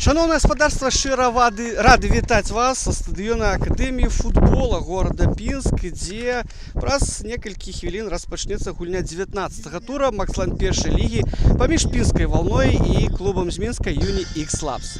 Шановне господарство, шчыра рады вітаць вас са стадыёна Акадэміі футбола горада Пінск, дзе праз некалькі хвілін распачнецца гульня 19-го тура Макслайн першай лігі паміж пінскай валной і клубам з Мінска Юні Ікс Лабс.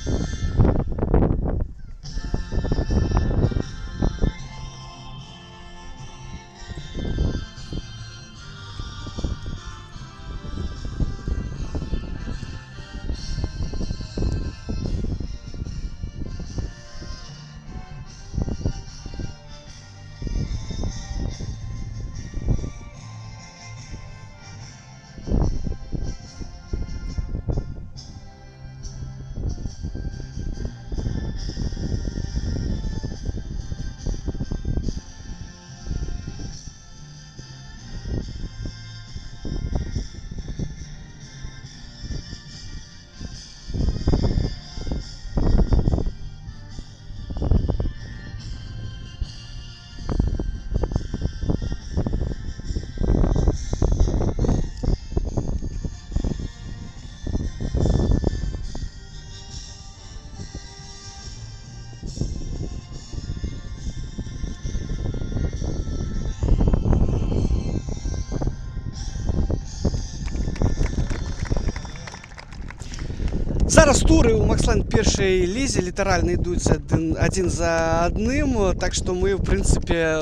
Зараз туры у Макслайн першай лізе літаральна ідуць адзін за адным, так што мы, в прынцыпе,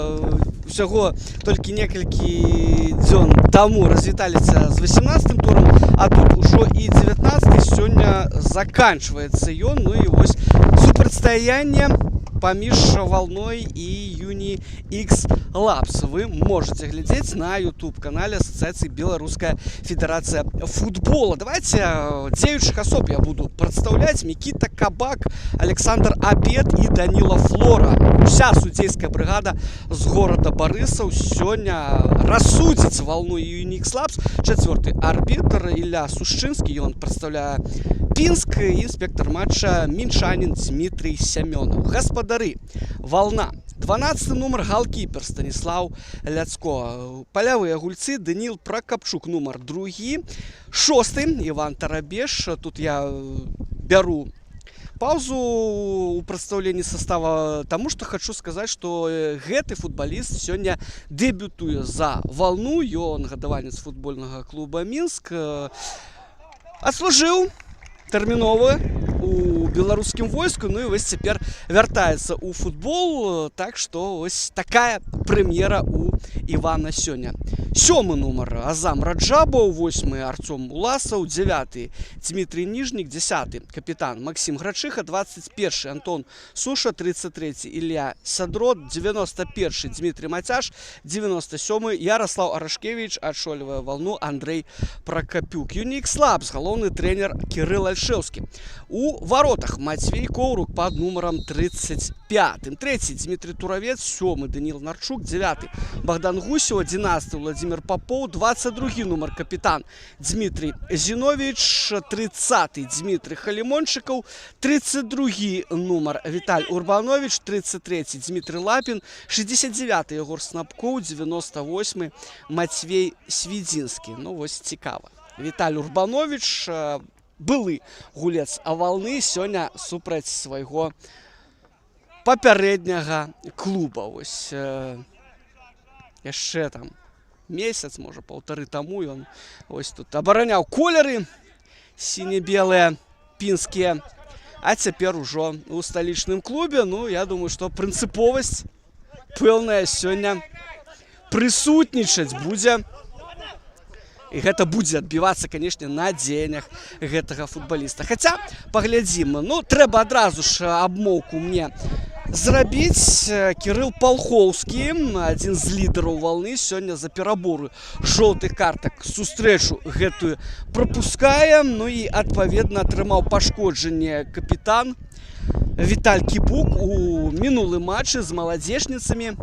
усяго толькі некалькі дзён таму развіталіся з 18-м турам, а тут ужо і 19-й сёння заканчваецца ён. Ну і вось супрацьстаянне паміж валной і Юні Ікс Лабс вы можете глядзець на YouTube-канале Асацыяцыі Беларуская Федэрацыя футбола. Давайте дзеючых асоб я буду прадстаўляць: Мікіта Кабак, Александр Абед і Даніла Флора. Уся судзейская брыгада з горада Барысаў сёння рассудзіць валну і Юні Ікс Лабс. Чацвёрты арбітр Ілля Сушчынскі, ён прадстаўляе Пінск, і інспектор матча мінчанін Дмітрий Сямёнаў. Гаспадары, вална. 12 нумар галкіпер Станіслав Ляцко. Палявыя гульцы Даніл Пракапчук, нумар 2. 6 Іван Тарабеш. Тут я бяру паузу у прадстаўленні состава, таму што хачу сказаць, што гэты футбаліст сёння дэбютуе за валну. Ён гадаванец футбольнага клуба Мінск. Адслужыў тэрмінова у беларускім войску, ну і вось цяпер вяртаецца ў футбол, так што ось такая прэм'ера у Івана сёння. 7 нумар Азам Раджабаў, 8 Арцём Уласаў, 9 Дмітрий Ніжнік, 10 капітан Максім Грачыха, 21 Антон Суша, 33 Ілля Сядрот, 91 Дмітрий Мацяш, 97 Ярослав Арашкевич, адшолівае валну Андрей Пракапюк. Юні Ікс Лабс, галоўны трэнер Кірыл Альшэўскі. У воротах Матвей Коўрук под нумаром 35. 3 Дмитрий Туровец, 7 Данил Нарчук, 9 Богдан Гусев, 11 Владимир Попов, 22 номер капитан Дмитрий Зинович, 30 Дмитрий Халимончиков, 32 номер Виталь Урбанович, 33 Дмитрий Лапин, 69 Егор Снапков, 98 Матвей Свидинский. Ну вот цікаво. Виталь Урбанович, былы гулец валны, сёння супраць свайго папярэдняга клуба. Вось яшчэ там месяц, можа паўтары таму ён ось тут абараняў колеры сіне-белыя пінскія, а цяпер ужо у сталічным клубе. Ну я думаю, што прынцыповасць пэўная сёння прысутнічаць будзе. І гэта будзе адбівацца, канешне, на дзеяннях гэтага футбаліста. Хаця, паглядзім, ну, трэба адразу ж абмоўку мне зрабіць. Кірыл Палхоўскі, адзін з лідараў валны, сёння за пераборы жоўтых картак сустрэчу гэтую прапускае. Ну і, адпаведна, атрымаў пашкоджанне капітан Віталь Кіпук у мінулым матчы з маладзечніцамі.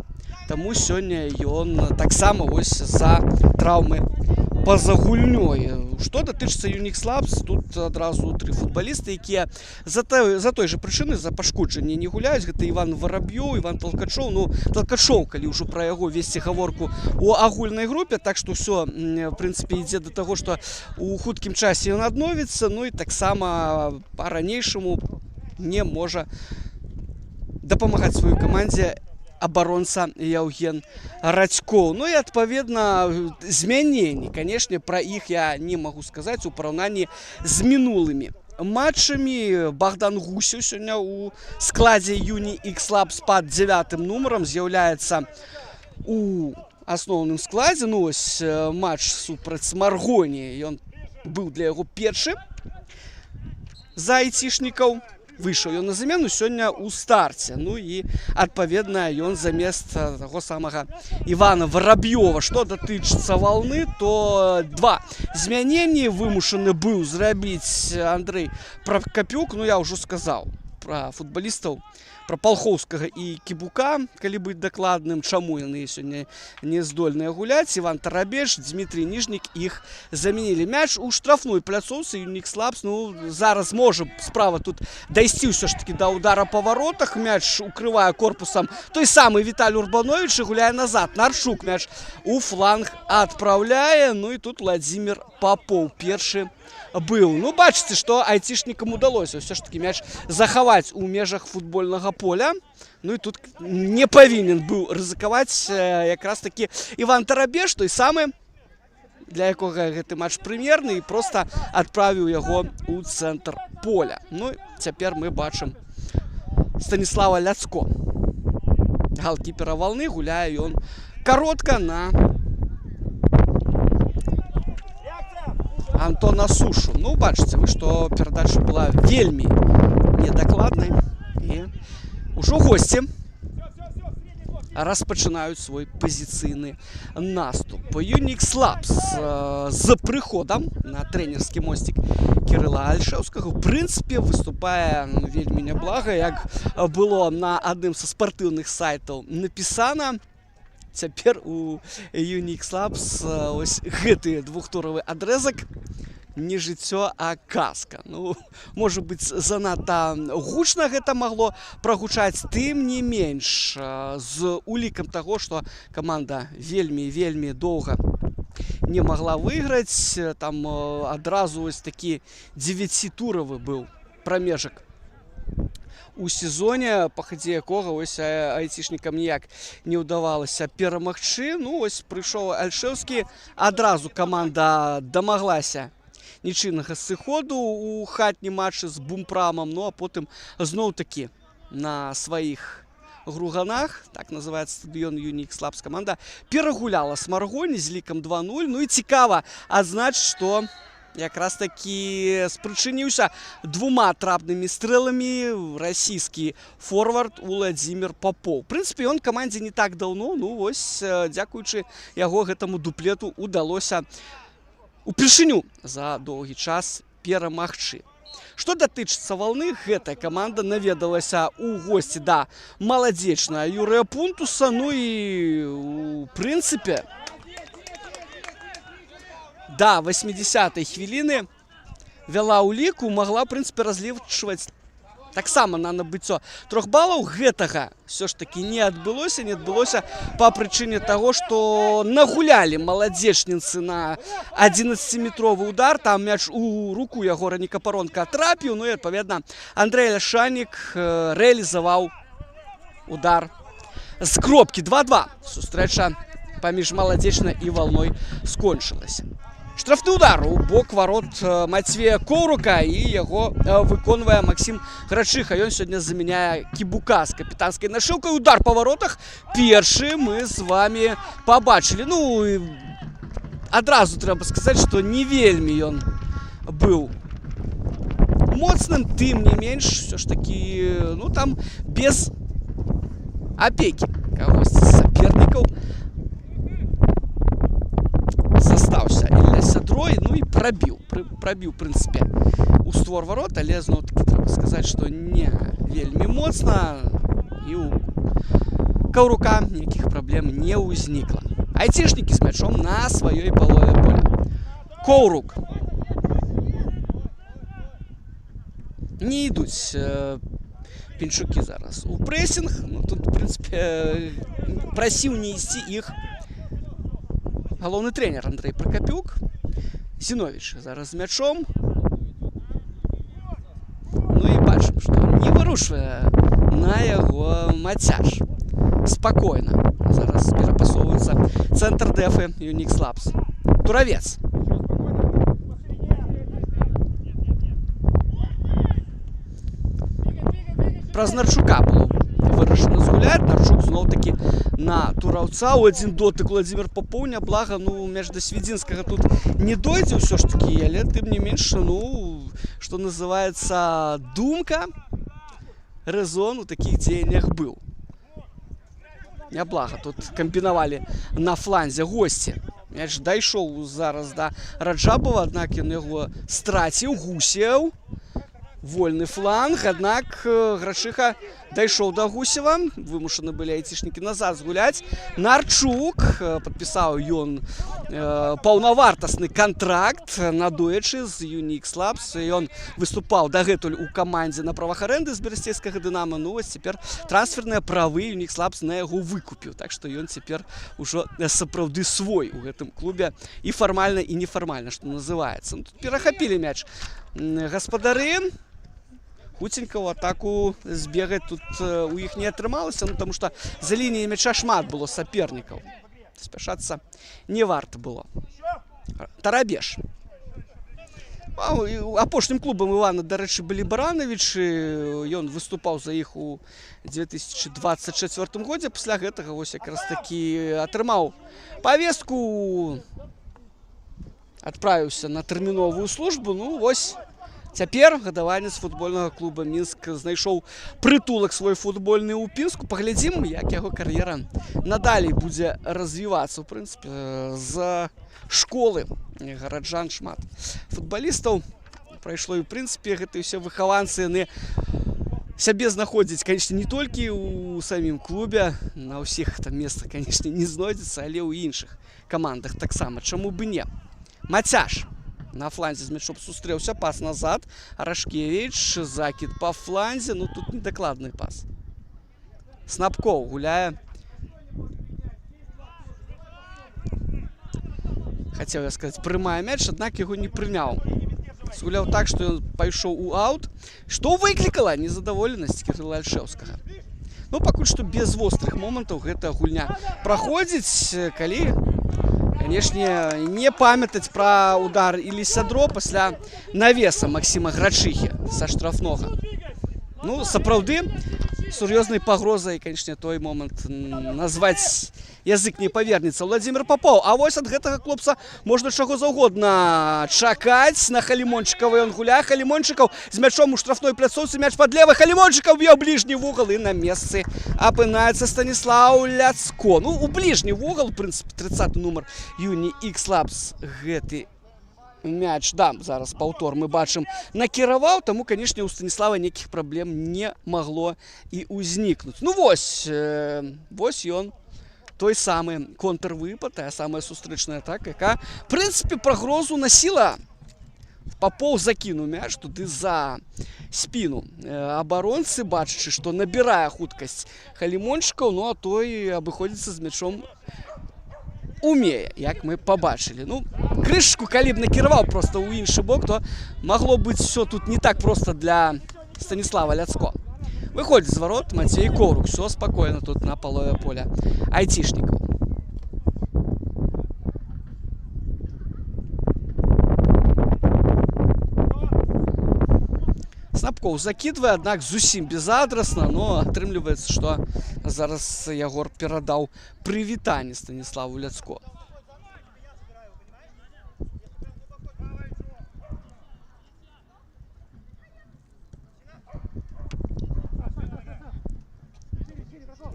Таму сёння ён таксама вось за траўмы па-за гульнёй. Што датычыцца Юні Ікс Лабс, тут адразу 3 футбалісты, якія за той жа прычыны, за пашкоджанне не гуляюць. Гэта Іван Вараб'ёў, Іван Талкачоў. Ну, Талкачоў, калі ўжо пра яго весці гаворку у агульнай групе, так што ўсё, в прынцыпе, ідзе да таго, што у хуткім часе ён адновіцца. Ну і таксама па-ранейшаму не можа дапамагаць сваёй камандзе абаронца Яўген Радзькоў. Ну і адпаведна змяненні, канешне, пра іх я не магу сказаць у параўнанні з мінулымі матчамі. Богдан Гусев сёння у складзе Юні X-Labs пад 9-м нумарам з'яўляецца у асноўным складзе. Ну ось матч супраць Маргоні, ён быў для яго першы за айцішнікаў. Выйшаў ён на замену сёння ў старце. Ну і адпаведна ён замест таго самага Івана Воробьёва. Што датычыцца Валны, то два змяненні вымушаны быў зрабіць Андрэй Пракапюк. Ну я ўжо сказаў пра футбалістаў, пра Палхоўскага і Кібука, калі быць дакладным, чаму яны сёння не здольныя гуляць. Іван Тарабеш, Дмітрий Ніжнік іх замянілі. Мяч у штрафной пляцоўцы Юні X-Labs. Ну, зараз можа справа тут дайсці ўсё ж таки да ўдара па варотах. Мяч укрывае корпусам той самы Віталій Урбанович і гуляе назад. Нарчук мяч у фланг адпраўляе. Ну і тут Владзімир Папоў першы быў. Ну, бачыце, што айцішнікам удалося ўсё ж таки мяч захаваць у межах футбольнага поля. Ну і тут не павінен быў рызыкаваць якраз такі Іван Тарабеш, той самы, для якога гэты матч прэм'ерны, і проста адправіў яго ў цэнтр поля. Ну, цяпер мы бачым Станіслава Ляцко. Галкіпера Валны, гуляе ён каротка на Антона Сушу. Ну, бачыце вы, што перадача была вельмі недакладнай. І ўжо госці распачынаюць свой пазіцыйны наступ. Юні X-Labs з прыходам на трэнерскі мостик Кірыла Альшэўскага ў прынцыпе выступае вельмі няблага, як было на адным са спартыўных сайтаў напісана. Цяпер у Юні X-Labs ось гэты двухтуровы адрэзак не жыццё, а казка. Ну, можа быць, занадта гучна гэта магло прагучаць, тым не менш, з улікам таго, што каманда вельмі доўга не магла выйграць. Там адразу ось такі 9-туровы быў прамежак у сезоне, па хадзе якога ось айцішнікам ніяк не ўдавалася перамагчы. Ну, ось прыйшоў Альшэўскі, адразу каманда дамаглася нічыйнага сыходу у хатнім матчы з Бумпрамам. Ну, а потым зноў-такі на сваіх груганах, так называецца стадыён Юні X-Labs, каманда перагуляла з Маргоні з лікам 2-0. Ну і цікава адзначыць, што якраз такі спрычыніўся двума трапнымі стрэламі расійскі форвард Владзімир Папоў. В прынцыпе, ён камандзе не так даўно. Ну, вось, дзякуючы яго гэтаму дуплету удалося упершыню за доўгі час перамагчы. Што датычыцца Валны, гэтая каманда наведалася ў госці да маладзечнага Юрыя Пунтуса. Ну і, у прынцыпе, да 80-й хвіліны вяла ў ліку, магла, в прынцыпе, разлічваць таксама на набыццё 3 балаў. Гэтага ўсё ж такі не адбылося па прычыне таго, што нагулялі маладзечніцы на 11-метровы удар. Там мяч у руку Ягора Некапаронка трапіў. Ну і, адпаведна, Андрэй Ляшанік рэалізаваў удар з кропкі. 2-2. Сустрэча паміж маладзечнай і Валной скончылася. Штрафны удар у бок варот Мацвея Коўрука, і яго выконвае Максім Грачыха. Ён сёння заменяе Кібука з капітанскай нашыўкай. Удар па варотах першы мы з вами пабачылі. Ну, адразу трэба сказаць, што не вельмі ён быў моцным, тым не менш, все ж такі, ну, там без апекі кагосьці з сапернікаў застаўся Ілля Сядрой. Ну і прабіў, в прынцыпе, у створ варот, але зноў-такі трэба сказаць, што не вельмі моцна, і у Каўрука ніякіх праблем не ўзнікла. Айцішнікі з мячом на сваёй палове поля. Коўрук. Не ідуць пінчукі зараз у прэсінг. Ну, тут, в прынцыпе, прасіў не ісці іх галоўны трэнер Андрэй Пракапюк. Зіновіч зараз з мячом. Ну і бачым, што не вырушвае на яго мацяж. Спакойна. Зараз перапасоўваецца цэнтр дэфы Unix Labs. Туравец. Праз Нарчука было вырашана згуляць. Нарчук зноў-такі на тураўца. У адзін дотык Владзімир Папоў, няблага, ну, мяч да Свідзінскага тут не дойдзе ўсё ж такі, але тым не менш, ну, што называецца, думка, рэзон у такіх дзеяннях быў. Няблага, тут камбінавалі на фланзе госці. Мяч дайшоў зараз да Раджабова, аднак ён яго страціў. Гусеў. Вольны фланг, аднак Грашыха дайшоў да Гусева. Вымушаны былі айцішнікі назад згуляць. Нарчук, падпісаў ён паўнавартасны кантракт, надоечы з Unix Labs. Ён выступаў дагэтуль у камандзе на правах арэнды з берасцейскага Дынама. Ну, вось цяпер трансферныя правы Unix Labs на яго выкупіў. Так што ён цяпер ужо сапраўды свой у гэтым клубе і фармальна, і нефармальна, што называецца. Ну, тут перахапілі мяч гаспадары. Хуценька ў атаку збегаць тут у іх не атрымалася, ну, таму што за лініяй мяча шмат было сапернікаў. Спяшацца не варта было. Тарабеш. Апошнім клубам Івана, дарэчы, былі Барановічы. Ён выступаў за іх у 2024 годзе. Пасля гэтага вось якраз такі атрымаў павестку, адправіўся на тэрміновую службу. Ну, вось цяпер гадаванец футбольнага клуба Мінск знайшоў прытулак свой футбольны ў Пінску. Паглядзім, як яго кар'ера надалей будзе развівацца. У прынцыпе, з школы гараджан шмат футбалістаў прайшло, і ў прынцыпе гэты ўсе выхаванцы, яны сябе знаходзяць, канечне, не толькі ў самім клубе, на ўсіх там месцах, канечне, не знойдзецца, але ў іншых камандах таксама. Чаму бы не? Мацяж. На фланзе з мячом сустрэўся, пас назад. Арашкевіч, закід па фланзе. Ну, тут недакладны пас. Снапкоў гуляе. Хацеў я сказаць, прымае мяч, аднак яго не прыняў. Згуляў так, што ён пайшоў у аут, што выклікала незадаволенасць Кірыла Альшэўскага. Ну, пакуль што без вострых момантаў гэта гульня праходзіць, калі, канешне, не памятаць пра удар Іллі Сядро пасля навеса Максіма Грачыхі са штрафнога. Ну, сапраўды, сур'ёзнай пагрозай, канешне, той момант назваць язык не павернецца. Владзімир Папоў. А вось ад гэтага хлопца можна чаго заўгодна чакаць. На Халімончыкава ён гуляе. Халімончыкаў з мячом у штрафной пляцоўцы. Мяч пад левай. Халімончыкаў б'е ў бліжні вугал, і на месцы апынаецца Станіслаў Ляцко. Ну, у бліжні вугал, у прынцыпе, 30-й нумар Unix Labs гэты мяч, да, зараз паўтор мы бачым, накіраваў, таму, канешне, у Станіслава нейкіх праблем не магло і ўзнікнуць. Ну, вось ён, той самы контрвыпад, тая самая сустрэчная атака, яка, в прынцыпе, прагрозу насіла. Папоў закінуў мяч туды за спіну абаронцы, бачачы, што набірае хуткасць Халімончыкаў, ну, а той абыходзіцца з мячом умее, як мы пабачылі. Ну, крышку, калі б накіраваў проста ў іншы бок, то магло быць все тут не так проста для Станіслава Ляцко. Выходзіць з варот Мацей Корук. Все спакойна тут на палове поля айцішнікаў. Снапкоў закідвае, аднак зусім безадрасна, но атрымліваецца, што зараз Ягор перадаў прывітанне Станіславу Ляцко.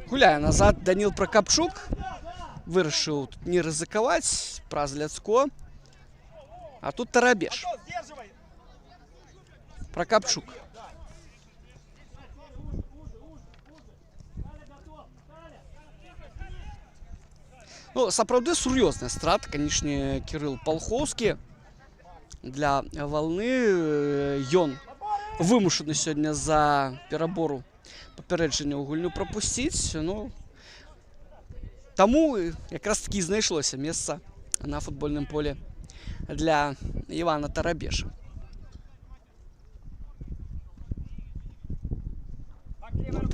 Гуляе назад Даніл Пракапчук. Вырашыў тут не рызыкаваць праз Ляцко. А тут Тарабеш. Пракапчук. Ну, сапраўды сур'ёзная страта, канешне, Кірыл Палхоўскі. Для Валны ён вымушаны сёння за перабору папярэджання ў гульню прапусціць. Ну, таму якраз такі знайшлося месца на футбольным поле для Івана Тарабеша.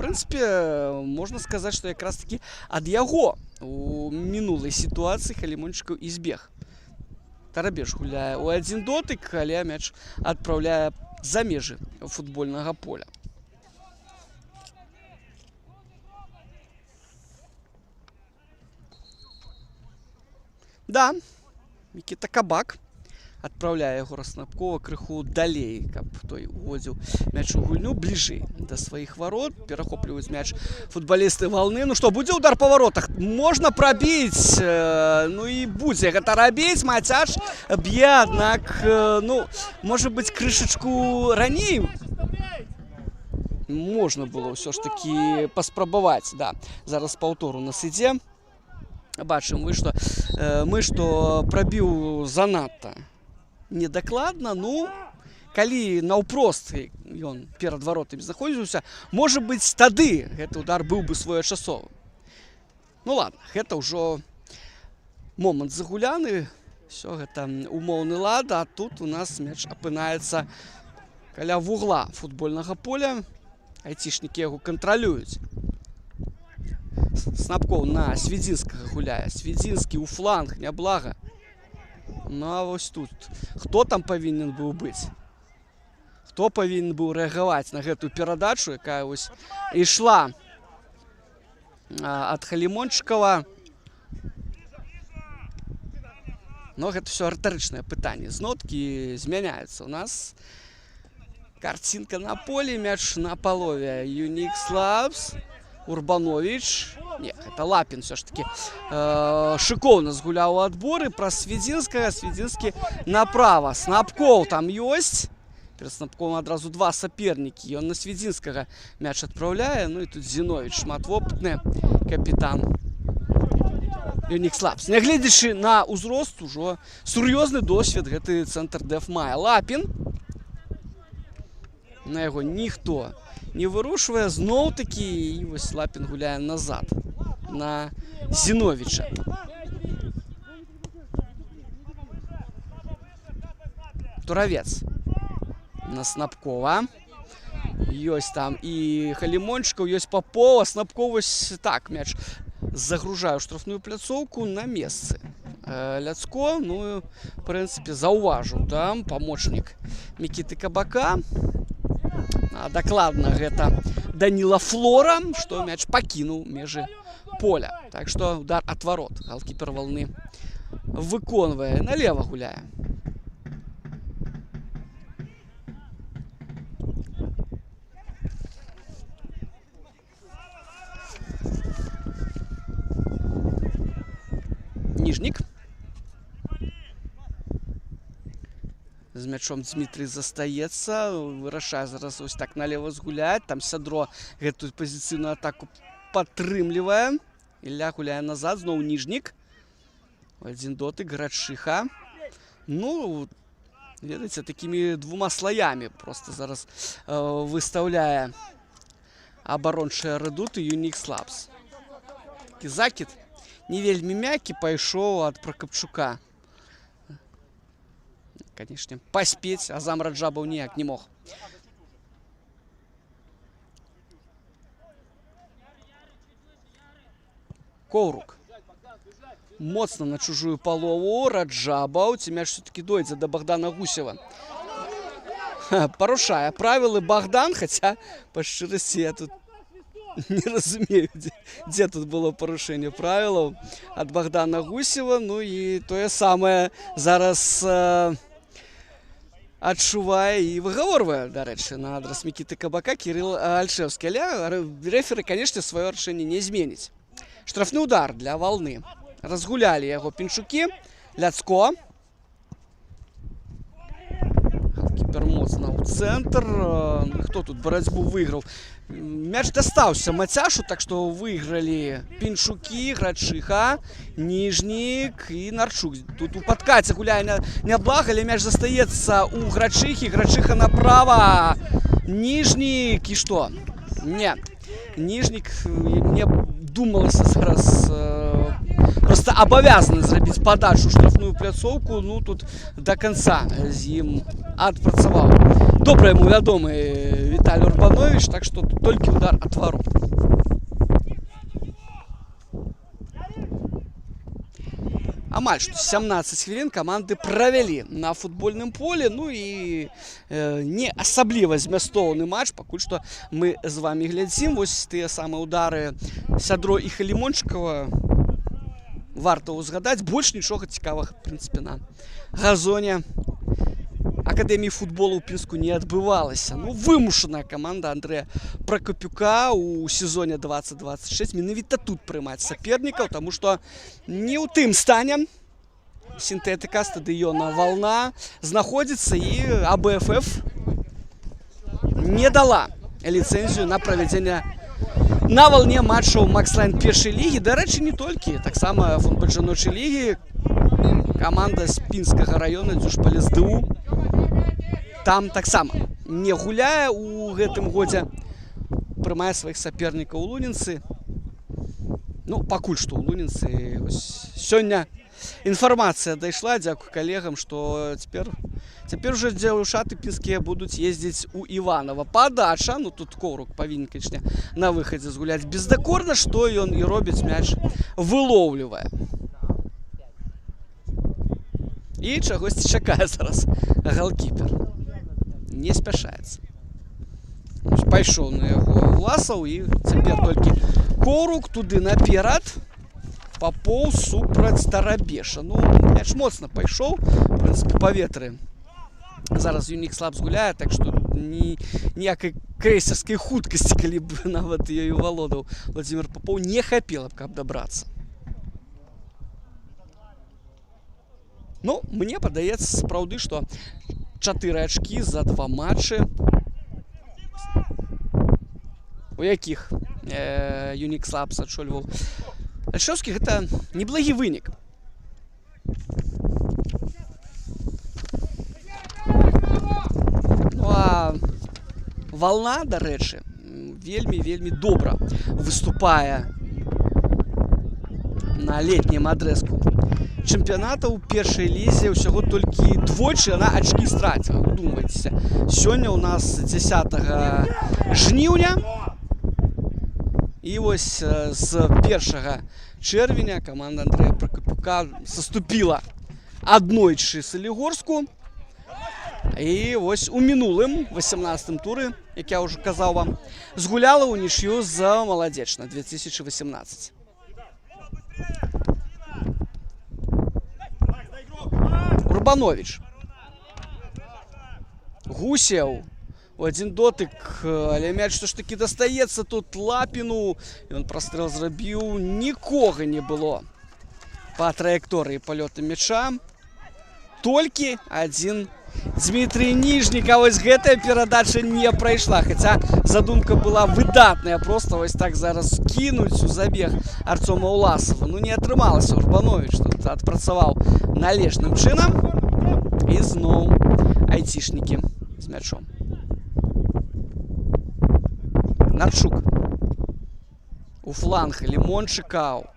прынцыпе, можна сказаць, што якраз такі ад яго у мінулай сітуацыі Халімончыкаў і збег. Тарабеж гуляе ў адзін дотык, але мяч адпраўляе за межы футбольнага поля. Да, Мікіта Кабак адпраўляе Егора Снапкова крыху далей, каб той уводзіў мяч у гульню бліжэй да сваіх варот. Перахопліваюць мяч футбалісты Валны. Ну што, будзе ўдар па варотах? Можна прабіць. Ну і будзе гэта рабіць. Мацяж б'е, аднак, ну, можа быць, крышачку раней можна было ўсё ж такі паспрабаваць. Да, зараз паўтор у нас ідзе. Бачым мы, што прабіў занадта недакладна. Ну, калі наўпрост ён перад варотамі знаходзіўся, можа быць, тады гэты удар быў бы своечасовы. Ну ладно, гэта ўжо момант загуляны, все гэта умоўны лад, а тут у нас мяч апынаецца каля вугла футбольнага поля. Айцішнікі яго кантралююць. Снапкоў на Свідзінскага гуляе. Свідзінскі ў фланг, няблага. Ну а вось тут хто там павінен быў быць? Хто павінен быў рэагаваць на гэтую перадачу, якая вось ішла ад Халімончыкава? Но гэта ўсё рытарычнае пытанне. Зноткі змяняюцца. У нас картинка на поле, мяч на палове. Юникс Лабс, Урбанович. Не, это Лапин все ж таки шикоўна згуляў у адборы праз Свідзінскага. Свідзінскі направо. Снапкоў там ёсць. Перед Снапковым адразу два сапернікі. Ён на Свідзінскага мяч адпраўляе. Ну і тут Зіновіч, шматвопытны капітан Юникс Лабс. Нягледзячы на ўзрост, ужо сур'ёзны досвед гэты цэнтр дэф мае. Лапін. На яго ніхто не вырушвае. Зноў-такі і вось Лапін гуляе назад на Зіновіча. Туравец на Снапкова. Ёсць там і Халімончыкаў, ёсць Папова. Снапков вось так мяч загружае ў штрафную пляцоўку на месцы. Ляцко, ну, в прынцыпе, заўважыў там памочнік Мікіты Кабака. Дакладна гэта Даніла Флора, што мяч пакінуў межы поля. Так што удар ад варот. Галкіпер Валны выконвае. Налева гуляе. Ніжнік. З мячом Дмітрый застаецца. Вырашае зараз ось так налево згуляць. Там Сядро гэтую пазіцыйную атаку падтрымлівае. Ілля гуляе назад. Зноў Ніжнік. Адзін дотык. Грачыха. Ну, ведаеце, такімі двума слаямі просто зараз выстаўляе абарончыя рэдуты Юникс Лабс. Такі закід не вельмі мяккі пайшоў ад Пракапчука. Конечно, паспець Азам Раджабаў ніяк не мог. Коўрук. Моцна на чужую палову. Раджабаў. Ці мяч все-таки дойдзе да Богдана Гусева. Парушае правілы Богдан, хаця па шчырасці я тут не разумею, дзе тут было парушэнне правілаў ад Богдана Гусева. Ну і тое самае зараз адчувае і выгаворвае, дарэчы, на адрас Мікіты Кабака Кірыл Альшэўскі. Але рэферы, канешне, сваё рашэнне не зменіць. Штрафны удар для Валны. Разгулялі яго пінчукі. Ляцко. Галкіпер моцна ў цэнтр. Хто тут барацьбу выйграў? Мяч дастаўся Мацяшу, так што выйгралі пінчукі, Грачыха, Ніжнік і Нарчук. Тут у падкаце гуляе няблага, але мяч застаецца у Грачыхі. Грачыха направа. Ніжнік і што? Не. Ніжнік, мне думалася зараз просто абавязаны зрабіць падачу ў штрафную пляцоўку. Ну, тут до конца з ім адпрацаваў. Добра яму вядомы Віталій Віталій Урбанович, так што тут толькі удар ад варот. Амаль што 17 хвілін каманды правялі на футбольным полі, ну і не асабліва змястоўны матч, пакуль што мы з вами глядзім. Вось тыя самыя удары Сядро і Халімончыкава. Варта ўзгадаць, больш нічога цікавага, в прынцыпе, на газоне Акадэміі футболу ў Пінску не адбывалася. Ну, вымушаная каманда Андрэя Пракопюка ў сезоне 2026 менавіта тут прымаць сапернікаў, таму што не ў тым стане сінтэтыка стадыёна «Вална» знаходзіцца, і АБФФ не дала ліцэнзію на правядзенне на «Валне» матчаў Макслайн першай лігі. Дарэчы, не толькі, таксама футбол жаночай лігі. Каманда з Пінскага раёна ДЮШ-ПалСДУ там таксама не гуляе ў гэтым годзе, прымае сваіх сапернікаў у Лунінцы. Ну, пакуль што ў Лунінцы. Сёння інфармацыя дайшла, дзякуй калегам, што цяпер уже дзяўчаты пінскія будуць ездзіць у Іванова. Падача, ну тут Коўрук павінен, канечне, на выхадзе згуляць бездакорна, што ён і робіць, мяч вылоўлівае. І чагосьці чакае зараз галкіпер. Не спяшаецца. Пайшоў на яго Власаў, і цяпер толькі Коўрук туды наперад папоўз супраць Старабеша. Ну, мяч моцна пайшоў, в прынцыпе, паветры. Зараз Юнікс Лабс гуляе, так што ніякай крэйсерскай хуткасці, калі б нават ёю валодаў Владзімир Папоў, не хапіла б, каб дабрацца. Ну, мне падаецца сапраўды, што 4 ачкі за 2 матчы, у якіх Юнікс Лабс адшольваў Альшаўскі, гэта неблагі вынік. Ну, а «Вална», дарэчы, вельмі добра выступае на летнім адрэзку чэмпіяната. ў першай лізе ўсяго толькі двойчы яна ачкі страціла. Думайцеся, сёння ў нас 10 жніўня, і вось з 1 чэрвеня каманда Андрэя Пракопюка саступіла аднойчы Салігорску, і вось у мінулым 18-м туры, як я ўжо казаў вам, згуляла ўнічыю за Маладзечна 2018. Урбанович. Гусев. У один дотык, але мяч все ж таки дастаецца тут Лапіну. Ён прастрэл зрабіў. Нікога не было па траекторыі палёта мяча. Толькі один Дмітрий Ніжніка. Вось гэтая перадача не прайшла. Хаця задумка была выдатная. Просто вось так зараз кінуць у забег Арцёма Уласова. Ну не атрымалася. Урбанович тут адпрацаваў належным чынам. І зноў айцішнікі з мячом. Нарчук. У фланг Лімончыкаў.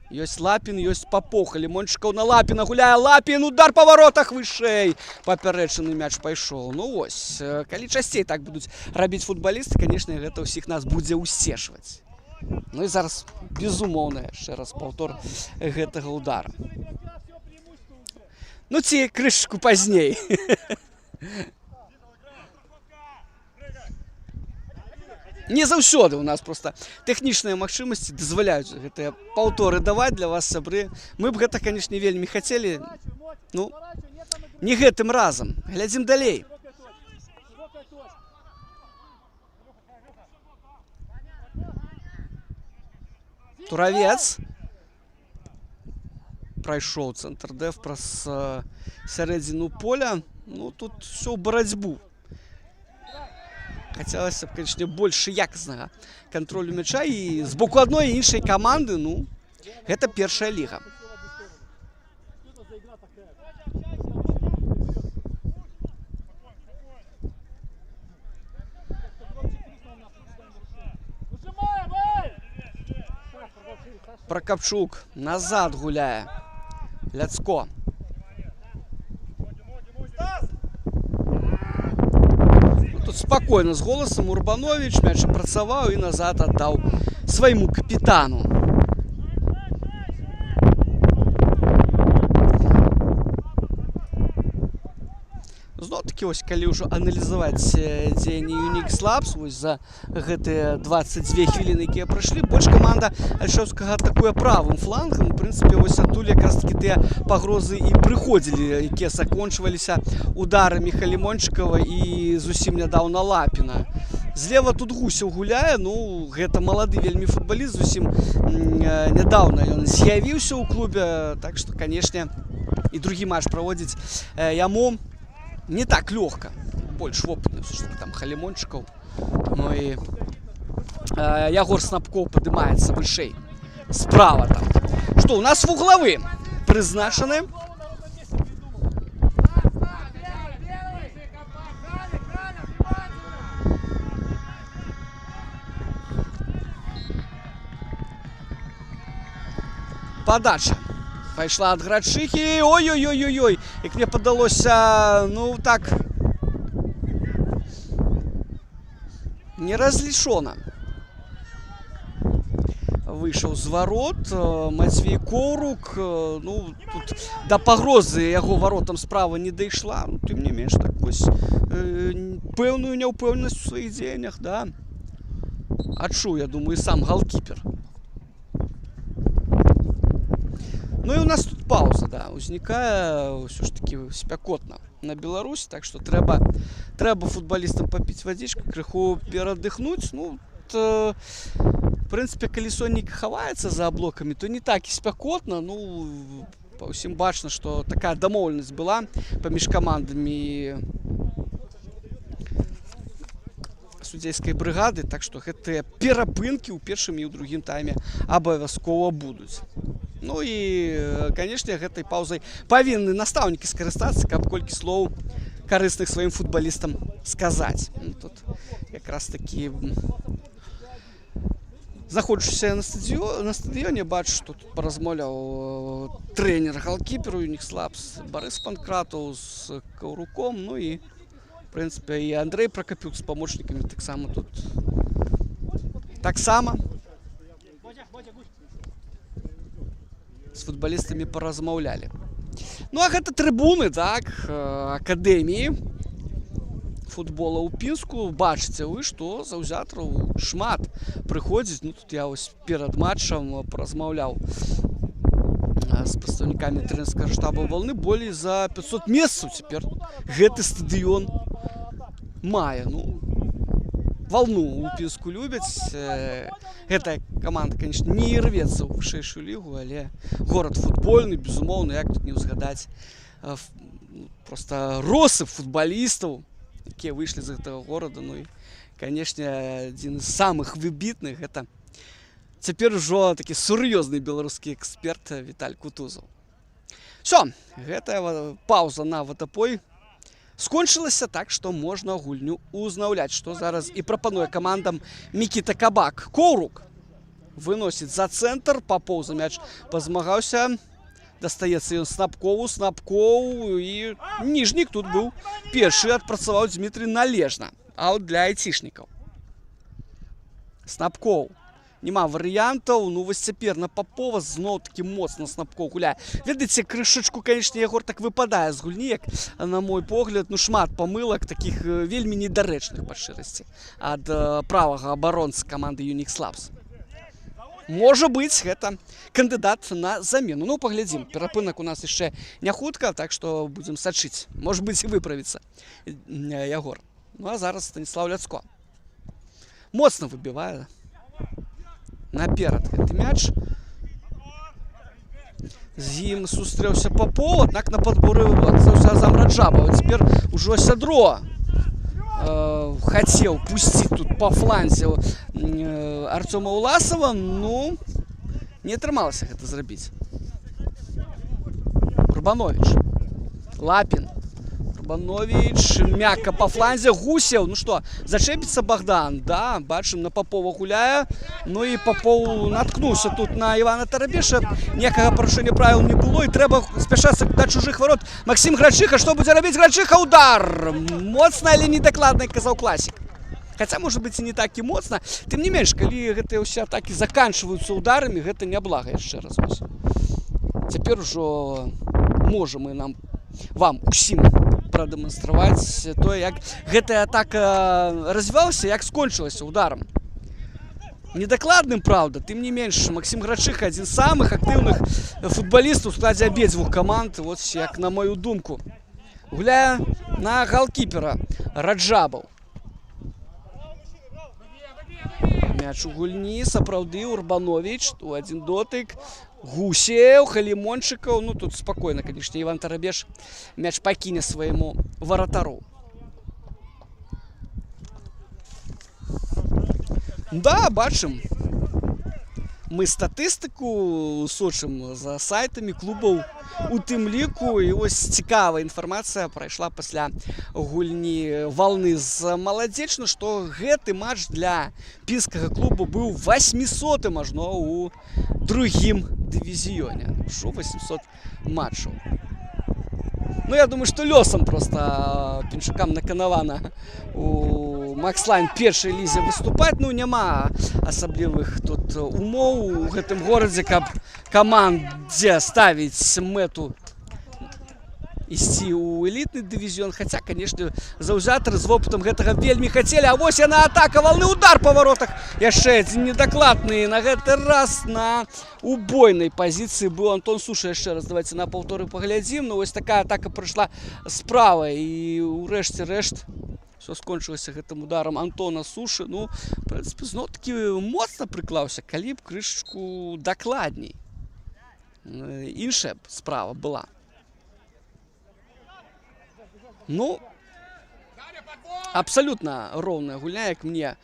Ёсць Лапін, ёсць Папоў. Лімончыкаў на Лапіна гуляе. Лапін, удар па варотах вышэй. Папярэчаны мяч пайшоў. Ну вось, калі часцей так будуць рабіць футбалісты, канешне, гэта ўсіх нас будзе ўсцешваць. Ну і зараз безумоўна яшчэ раз паўтор гэтага удара. Ну ці крышку пазней. Не заўсёды у нас просто тэхнічныя магчымасці дазваляюць гэтыя паўторы даваць для вас, сябры. Мы б гэта, канешне, вельмі хацелі. Ну, не гэтым разам. Глядзім далей. Туравец. Прайшоў цэнтр дэф праз сярэдзіну поля. Ну, тут все ў барацьбу. Хацелася б, канечне, больш якаснага кантролю мяча. І з боку адной і іншай каманды, ну, гэта першая ліга. Прокопчук назад гуляе. Ляцко. Тут спокойно с голосом Урбанович мяч апрацаваў і назад отдал своему капитану. Зноў-такі, вось, калі ўжо аналізаваць дзеянні Unix Labs, вось за гэтыя 22 хвіліны, якія прайшлі, больш каманда Альшаўскага атакуе правым флангам. У прынцыпе, вось адтуль якраз такі тыя пагрозы і прыходзілі, якія закончваліся ударамі Халімончыкава і зусім нядаўна Лапіна. Злева тут Гусев гуляе, ну, гэта малады вельмі футбаліст, зусім нядаўна ён з'явіўся ў клубе, так што, канешне, і другі матч праводзіць яму не так легко, больше опытный, все-таки там Халимончиков, ну и Ягор Снапков поднимается выше, справа там. Что, у нас в угловы призначены. Подача. Пайшла ад Грачыхі. Ой-ой-ой-ой-ой. Як мне падалося, ну так, неразлічона. Выйшаў з ворот Матвей Коўрук. Ну, тут да пагрозы яго воротам справа не дайшла. Ну, тым не менш, так вось пэўную няўпэўненасць у сваіх дзеяннях, да. Адчуў, я думаю, сам галкіпер. Ну і у нас тут пауза, да, узнікае ўсё ж таки спякотна на Беларусь, так што трэба футбалістам папіць вадзічку, крыху перадыхнуць. Ну, в прынцыпе, калі соннік хаваецца за аблокамі, то не так і спякотна. Ну, па ўсім бачна, што такая дамоўленасць была паміж камандамі судзейскай брыгады, так што гэтыя перапынкі ў першым і ў другім тайме абавязкова будуць. Ну і, канешне, гэтай паузай павінны настаўнікі скарыстацца, каб колькі слоў карысных сваім футбалістам сказаць. Ну, тут якраз такі знаходжуся на стадыёне, бачу, што тут паразмаўляў трэнер галкіпер Unix Labs Барыс Панкратаў з Каўруком. Ну і, в прынцыпе, і Андрэй Пракапюк з памочнікамі таксама тут з футбалістамі паразмаўлялі. Ну, а гэта трыбуны, так, акадэміі футбола ў Пінску. Бачыце вы, што заўзятараў шмат прыходзіць. Ну, тут я ось перад матчам паразмаўляў з прадстаўнікамі трэнерскага штаба Валны. Болей за 500 месцаў цяпер гэты стадыён мае. Ну, Валну ў Пінску любяць. Гэтая каманда, конечно, не рвецца ў вышэйшую лігу, але горад футбольны, безумоўна, як тут не ўзгадаць проста россып футбалістаў, якія выйшлі з гэтага горада. Ну і, канешне, адзін з самых выбітных гэта цяпер ужо такі сур'ёзны беларускі эксперт Віталь Кутузаў. Всё, гэтая пауза на ватапой скончылася, так што можна гульню узнаўляць, што зараз і прапануе камандам Мікіта Кабак. Коўрук выносіць за цэнтр, Папоў за мяч пазмагаўся, дастаецца ён Снапкову, Снапкоў і ніжнік тут быў першы, адпрацаваў Дмітрий належна, аут для айцішнікаў. Снапкоў. Нема варыянтаў. Ну, вось цяпер на Папова зноў-такі моцна Снапкоў гуляе. Ведаеце, крышачку, канешне, Ягор так выпадае з гульні, як, на мой погляд, ну, шмат памылак, такіх вельмі недарэчных па шчырасці ад правага абаронцы каманды Unix Labs. Можа быць, гэта кандыдат на замену. Ну, паглядзім. Перапынак у нас яшчэ не хутка, так што будзем сачыць. Можа быць, і выправіцца Ягор. Ну, а зараз Станіслав Ляцко моцна выбівае наперад гэты мяч. З ім сустрэўся Папоў, аднак на падборы адстаўся Азам Раджабаў. Цяпер ужо Сядро хацеў пусціць тут па фланзе Артёма Уласава. Ну, не атрымалася гэта зрабіць. Урбанович, Лапін. Урбанович, мягко по фланзе, Гусев, ну что, зачепится Богдан, да, бачим, на Попова гуляе, ну и Попов наткнулся тут на Ивана Тарабеша, некого порушения правил не было, и треба спешаться до чужих ворот. Максим Грачиха, что будет робить Грачиха, удар, моцно или недокладно, казал классик. Хотя, может быть, и не так и моцно, тем не меньше, коли гэтыя ўсе атаки заканчиваются ударами, гэта не благо, яшчэ раз. Теперь уже можем и вам усім продемонстрировать то, як гэтая атака развивалася, як скончилася ударом. Недокладным, правда, тем не меньше, Максим Грачиха один из самых активных футболистов в складе обеих команд, вот як на мою думку. Гуляя на голкипера Раджабов. Мяч у гульні, сапраўды, Урбанович, у один дотык, Гусев, Халимончиков, ну тут спокойно, конечно, Иван Тарабеш мяч покине своему воротару. Да, бачым, мы статыстыку сочым за сайтамі клубаў у тым ліку, і ось цікавая інфармацыя прайшла пасля гульні Валны з Маладзечна, што гэты матч для пінскага клубу быў 800-м ажно у другім дывізіёне. Шо 800 матчаў. Ну, я думаю, что лёсом просто пінчукам наканавана у Макслайн першай лізе выступаць. Ну, няма асаблівых тут умоў у гэтым горадзе, каб камандзе ставіць мэту ісці ў элітны дывізіён. Хаця, конечно, заўзятары з вопытам гэтага вельмі хацелі. А вось яна атака, Валны, удар па воротах. Яшчэ адзін недакладны. На гэты раз на убойнай пазіцыі быў Антон Суша. Яшчэ раз давайте на паўторы паглядзім. Ну, вось такая атака прайшла справа. І ўрэшце рэшт все скончылася гэтым ударам Антона Суши. Ну, в прынцыпе, зноў-такі моцна прыклаўся, калі б крышачку дакладней. Іншая справа была. Ну, абсолютно роўная гульня, як мне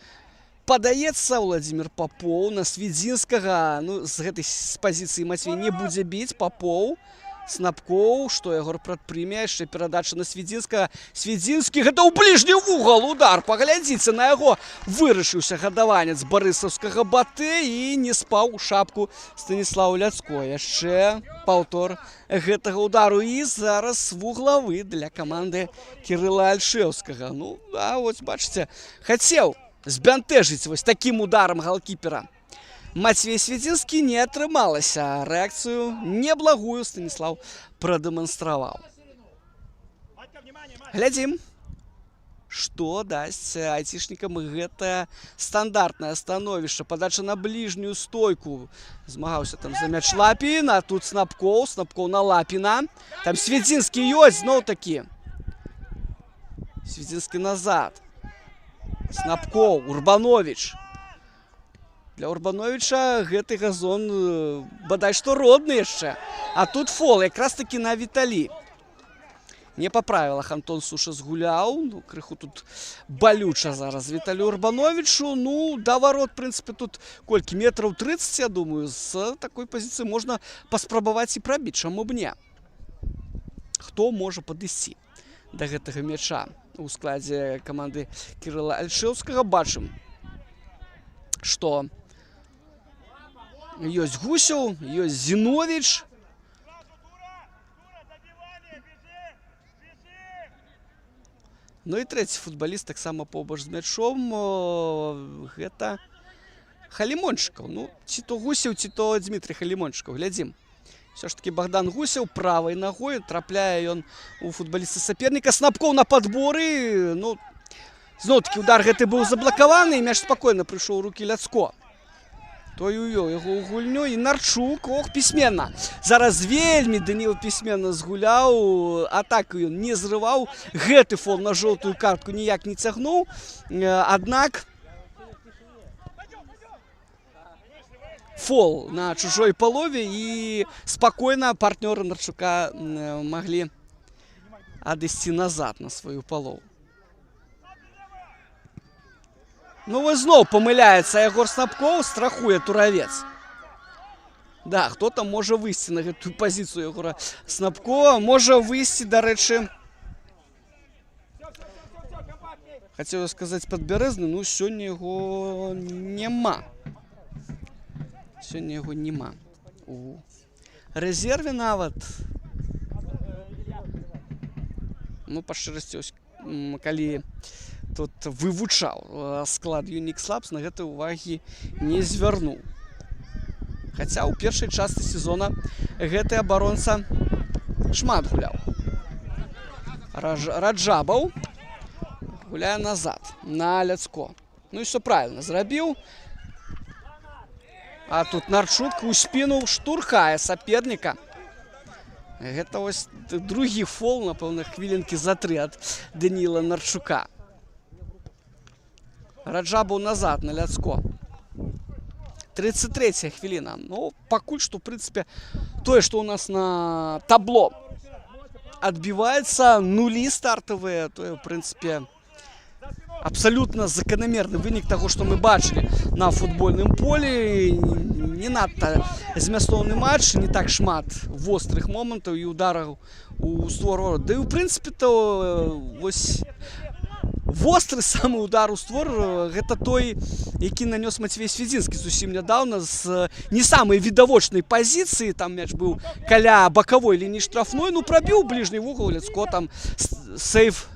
падаецца. Владимир Попов на Свідзінскага, ну, з гэтай пазіцыі Мацвей не будзе біць. Попов, Снапкоў, што Ягор прадпрыме, яшчэ перадача на Свідзінскага. Свідзінскі, гэта ў бліжні вугал удар, паглядзіце на яго. Вырашыўся гадаванец барысаўскага Батэ і не спаў у шапку Станіслав Ляцко. Яшчэ паўтор гэтага удару, і зараз вуглавы для каманды Кірыла Альшэўскага. Ну, да, вось бачыце, хацеў збянтэжыць вось такім ударам голкіпера Мацвей Свідзінскі, не атрымалася. Рэакцыю неблагую Станіслав прадэманстраваў. Глядзім, што дасць айцішнікам гэта стандартнае становішча. Падача на бліжнюю стойку. Змагаўся там за мяч Лапін, а тут Снапкоў на Лапіна. Там Свідзінскі ёсць, зноў такі. Свідзінскі назад. Снапкоў, Урбанович. Для Урбановича гэты газон бадай што родны яшчэ. А тут фол, якраз такі на Віталі. Не па правілах Антон Суша згуляў. Ну, крыху тут балюча зараз Віталю Урбановичу. Ну, да ворот, в прынцыпе, тут колькі? Метраў 30, я думаю. З такой пазіцыі можна паспрабаваць і прабіць. Чаму б не? Хто можа падысці да гэтага мяча у складзе каманды Кірыла Альшэўскага? Бачым, што ёсць Гусев, ёсць Зінович. Ну і трэці футбаліст таксама побач з мячом. Гэта Халімончыкаў. Ну, ці то Гусев, ці то Дмітрий Халімончыкаў. Глядзім. Все ж таки Богдан Гусев правой ногой трапляе ён у футболіста соперника. Снапкоў на подборы. Ну, зноў-таки удар гэты быў заблакаваны, і мяч спакойна прыйшоў у рукі Ляцко. Той-ой-ой, яго ў гульню, і Нарчук, ох, пісьменна. Зараз вельмі Даніл пісьменна згуляў, атаку ён не зрываў, гэты фол на жоўтую картку ніяк не цягнуў, аднак фол на чужой палове, і спакойна партнёры Нарчука маглі адысці назад на сваю палову. Ну, вось зноў памыляецца Ягор Снапкоў, страхуе Туравец. Да, хто там можа выйсці на гэтую пазіцыю Ягора Снапкова? Можа выйсці, дарэчы, Хацеў сказаць Падбярэзны, ну сёння яго няма. Сёння яго няма. У рэзерве нават. Ну, па шчырасці, калі тут вывучаў склад Unix Labs, на гэта ўвагі не звярнуў. Хаця ў першай частцы сезона гэты абаронца шмат гуляў. Раджабаў гуляе назад, на Ляцко. Ну і все правильно зрабіў. А тут Нарчук у спіну штурхае саперніка. Гэта ось другі фол, напэўна, хвілінкі за 3 ад Даніла Нарчука. Раджабаў назад на Ляцко. 33-я хвіліна. Ну, пакуль што, в прынцыпе, тое, што ў нас на табло адбіваецца, нулі стартавыя, тое, в прынцыпе, абсалютна заканамерны вынік таго, што мы бачылі на футбольным полі. Не надта змястоўны матч, не так шмат вострых момантаў і удараў у створ ворот. Да і ў прынцыпе то вось востры самы удар у створ гэта той, які нанёс Мацвей Свідзінскі зусім нядаўна з не самай відавочнай пазіцыі. Там мяч быў каля бакавой лініі штрафной, ну прабіў бліжні вугал, Ляцко там сейф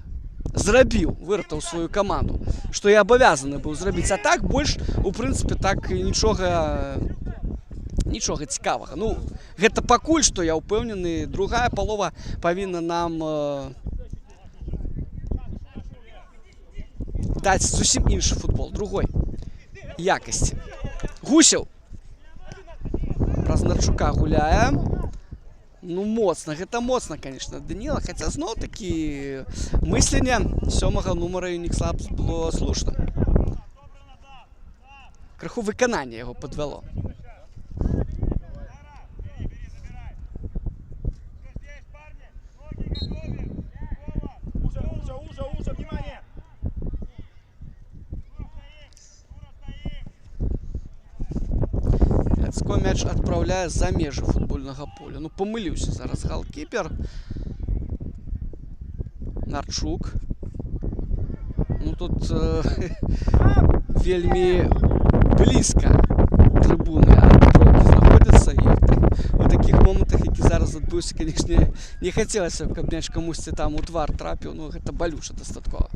зрабіў, выратаў сваю каманду, што і абавязаны быў зрабіць. А так больш, у прынцыпе, так нічога цікавага. Ну, гэта пакуль што, я ўпэўнены, другая палова павінна нам даць зусім іншы футбол, другой якасці. Гусеў праз Нарчука гуляе. Ну, моцна, гэта моцна, конечно, Даніла, хаця зноў-такі мысленне 7-го нумара Unix Labs было слушным. Крыху выкананне яго падвяло. Ляцко мяч адпраўляе за межы футбольнага поля. Ну, памыліўся зараз галкіпер. Нарчук. Ну, тут вельмі блізка трыбуны ад броўкі знаходзяцца. І у такіх момантах, які зараз адбыўся, канешне, не хацелася, каб мяч камусьці там у твар трапіў. Ну, гэта балюча дастаткова.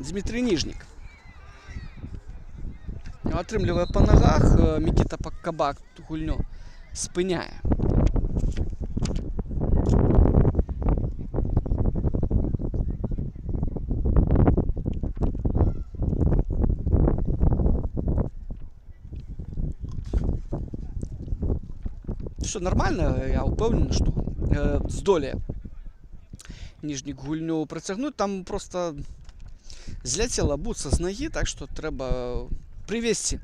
Дмитрий Ніжнік атрымлівае па нагах, Мікіта Кабак гульню спыняе. Все нормально, я ўпэўнены, што здолее Ніжнік гульню працягнуць. Там просто зляцела буца з нагі, так што трэба прывесці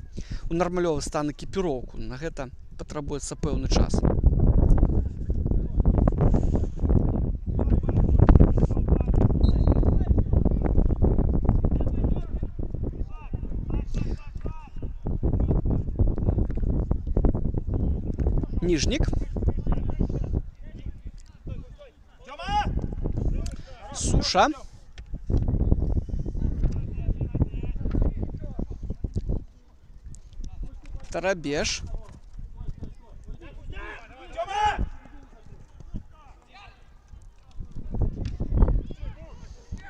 ў нармалёвы стан экіпіроўку. На гэта патрабуецца пэўны час. Ніжнік. Суша. Тарабеш.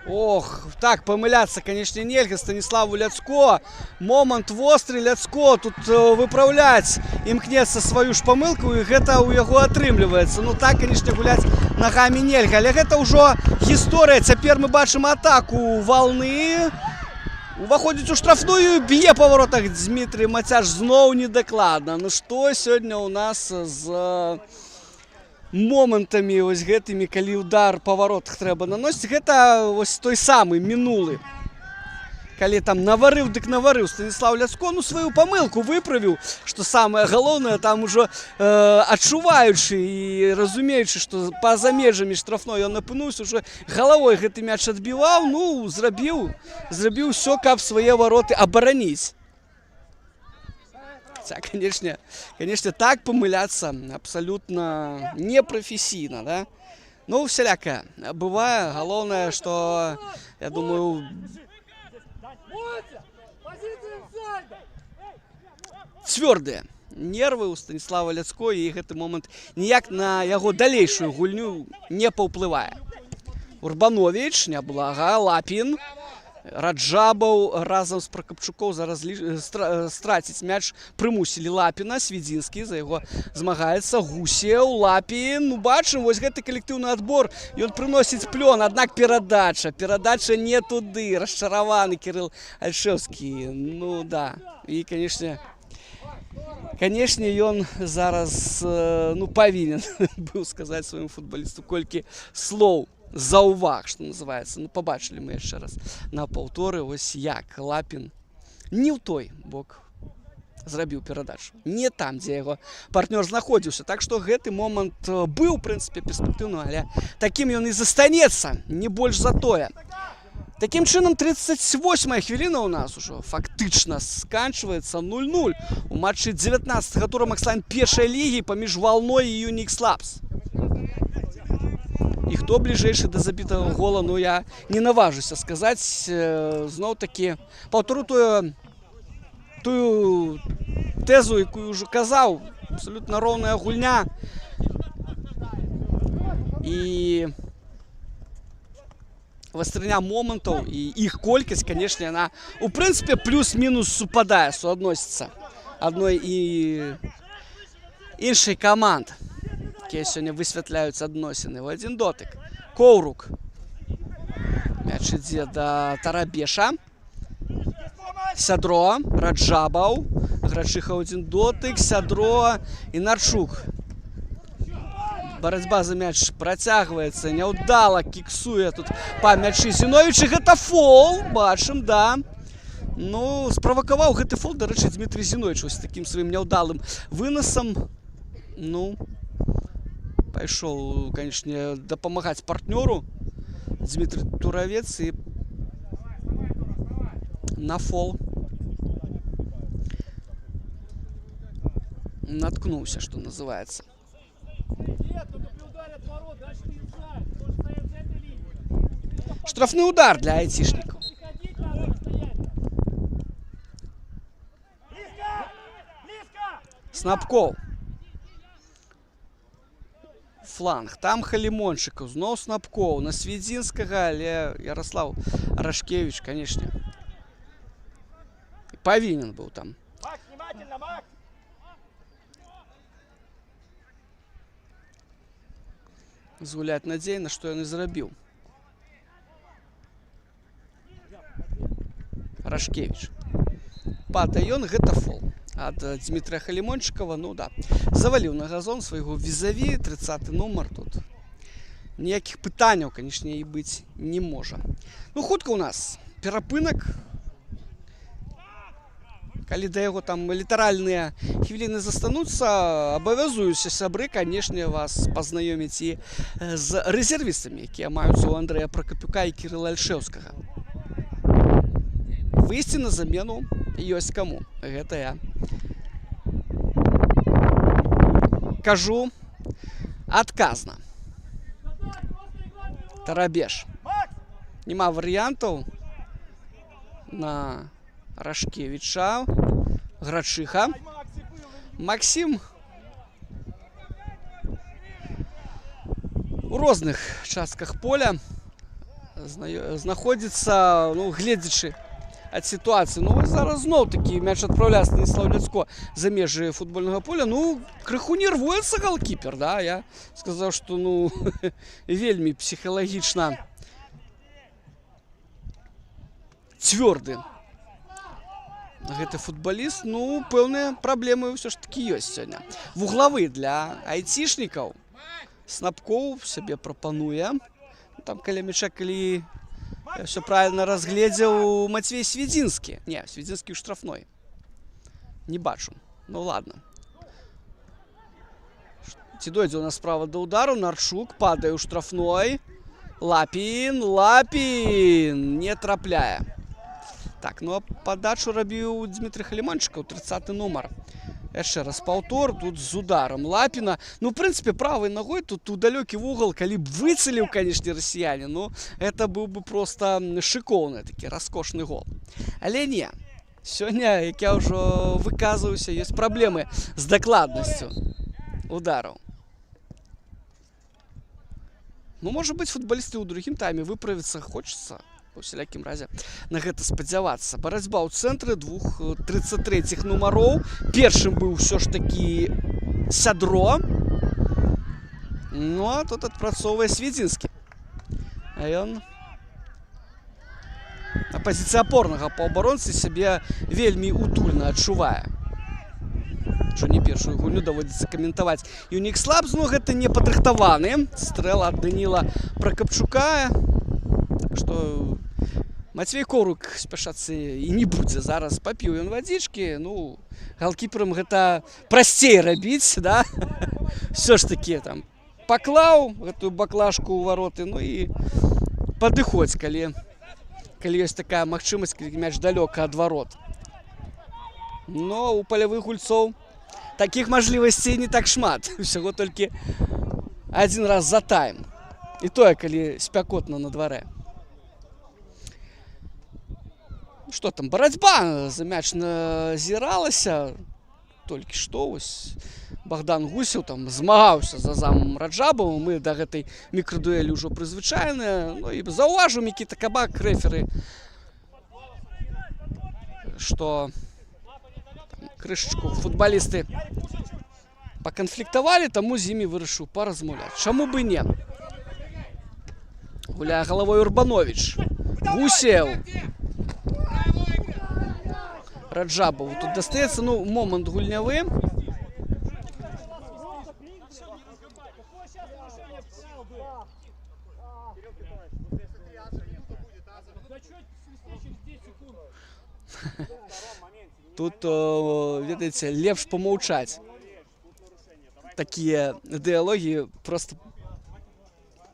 Ох, так, памыляцца, канешне, нельга Станіславу Ляцко. Момант востры, Ляцко тут выпраўляць імкнецца сваю ж памылку, і гэта ў яго атрымліваецца. Ну так, канешне, гуляць нагамі нельга, але гэта ўжо гісторыя. Цяпер мы бачым атаку Валны. Уваходзіць у штрафную, б'е па воротах Дмітрий Мацяш зноў недакладна. Ну што сёння ў нас з момантамі ось гэтымі, калі удар па воротах трэба наносіць? Гэта ось той самы мінулы калі там наварыў, дык наварыў Станіслав Ляцко, ну сваю памылку выправіў, што самае галоўнае, там ужо адчуваючы і разумеючы, што па-за межамі штрафной ён апынуўся, уже галавой гэты мяч адбіваў, ну зрабіў усё, каб свае вароты абараніць. Конечно, так помыляться абсолютно непрофессийно, да? Ну, всякое бывает. Главное, что, я думаю, твердые нервы у Станіслава Ляцко, і гэты момент ніяк на яго далейшую гульню не паўплывае. Урбанович, няблага, Лапін, Раджабаў разам з Пракапчукоў зараз страціць мяч, прымусілі Лапіна, Свідзінскі за яго змагаецца, Гусеў, Лапін, ну бачым, вось гэты калектыўны адбор, ён прыносіць плён, аднак перадача не туды, расчараваны Кірыл Альшэўскі, ну да, і канешне, ён зараз, ну, павінен быў сказаць свайму футбалісту колькі слоў заўваг, што называецца. Ну, побачылі мы яшчэ раз на паўторы, ось як Лапін не ў той бок зрабіў перадачу, не там, дзе яго партнёр знаходзіўся. Так што гэты момант быў, у прынцыпе, перспектыўным, але такім ён і застанецца, не больш за тое. Такім чынам, 38-я хвіліна ў нас ужо фактычна сканчваецца 0-0 у матчы 19-го тура Макслайн першай лігі паміж Валной і Юнікс Лапс. І хто бліжэйшы да забітага гола, ну я не наважуся сказаць. Зноў-такі паўтору тую тэзу, якую ўжо казаў, абсалютна роўная гульня. І вастрыня момантаў і іх колькасць, канешне, яна у прынцыпе плюс-мінус супадае, суадносіцца адной і іншай каманд, якія сёння высвятляюць адносіны. В адзін дотык Коўрук, мяч ідзе да Тарабеша, Сядро, Раджабаў, Грачыха ў адзін дотык, Сядро, Інарчук. Барацьба за мяч працягваецца, няўдала кіксуе тут па мячы Зіновіча. Гэта фол, бачым, да. Ну, справакаваў гэты фол, дарэчы, Дмітрий Зіновіч ось такім сваім няўдалым вынасам. Ну, пайшоў, канечне, дапамагаць партнёру Дмітрий Туравец і на фол наткнуўся, што называецца. Штрафны удар для айцішнікаў. Снапкоў. Фланг. Там Халімончыкаў. Зноў Снапкоў. На Свідзінскага, але Ярослав Рашкевіч, канешне, павінен быў там. Згуляць надзейна, што ён і зрабіў. Рашкевіч. Падае ён, гэта фол ад Дмітрия Халімончыкава. Ну да, заваліў на газон свайго візаві, 30-й нумар. Тут ніякіх пытанняў, канешне, і быць не можа. Ну, хутка ў нас перапынак. Калі да яго там літаральныя хвіліны застануцца, абавязуюся, сябры, канешне, вас пазнаёміць і з рэзервістамі, якія маюцца ў Андрэя Пракапюка і Кірыла Альшэўскага. Выйсці на замену ёсць каму. Гэта я кажу адказна. Тарабеш. Нема варыянтаў на Рашкевіча. Грачыха. Максім у розных частках поля знаходзіцца, ну, гледзячы ад сітуацыі. Ну, зараз зноў-такі мяч адпраўляе Станіслав Ляцко за межы футбольнага поля. Ну, крыху нервуецца галкіпер, да? Я сказаў, што, ну, вельмі псіхалагічна цвёрды гэты футбаліст. Ну, пэўныя праблемы ўсё ж такі ёсць сёння. Вуглавы для айцішнікаў. Снапкоў сябе прапануе. Там каля мяча, калі Я все правильно разглядел Матвей Свединский. Не, Свединский у штрафной. Не бачу. Ну ладно. Ці дойдзе у нас справа до удару. Нарчук падае у штрафной. Лапін. Не трапляе. Так, ну а подачу рабіў Дмитрий Халімончыкаў, 30-й нумар. Яшчэ раз паўтор, тут з ударом Лапіна. Ну, в принципе, правой ногой тут у далёкі вугол, калі б выцеліў, конечно, расіяне, ну, это быў бы просто шыкоўны такі раскошны гол. Але не. Сёння, як я ўжо выказваюся, ёсць праблемы з дакладнасцю удараў. Ну, можа быць, футболісты ў другім тайме выправіцца хочацца. У всялякім разе на гэта спадзявацца. Барацьба ў цэнтры двух 33-х нумароў. Першым быў ўсё ж такі Сядро. Ну, а тут адпрацоўвае Сведзінскі. А ён на пазіцыі апорнага паўабаронцы сябе вельмі утульна адчувае. Што не першую гульню даводзіцца каментаваць. Юнікс Лабс, ну, гэта не падрыхтаваны. Стрэл ад Даніла Пракапчука. Так што Матвей Корук спяшацца і не будзе. Зараз папіў ён вадзічкі. Ну, галкіперам гэта прасцей рабіць, да? Все ж такі там паклаў гэтую баклажку ў вароты, ну і падыходзь, калі ёсць такая магчымасць, калі мяч далёка ад варот. Но у палявых гульцоў такіх мажлівасцей не так шмат. Усяго толькі адзін раз за тайм. І тое, калі спякотна на дварэ. Што там, барацьба за мяч назіралася. Толькі што, ось Богдан Гусев там змагаўся за замам Раджабова. Мы да гэтай мікрадуэлі ўжо прызвычайныя. Ну і заўважыў Мікіта Кабак, рэферы, што крышачку футбалісты паканфліктавалі, таму з імі вырашыў паразмаўляць. Чаму бы не? Гуляе галавой Урбанович. Гусев. Раджабову тут дастаецца, ну, момант гульнявы. Тут, ведаеце, лепш помаўчаць. Такія дыялогі просто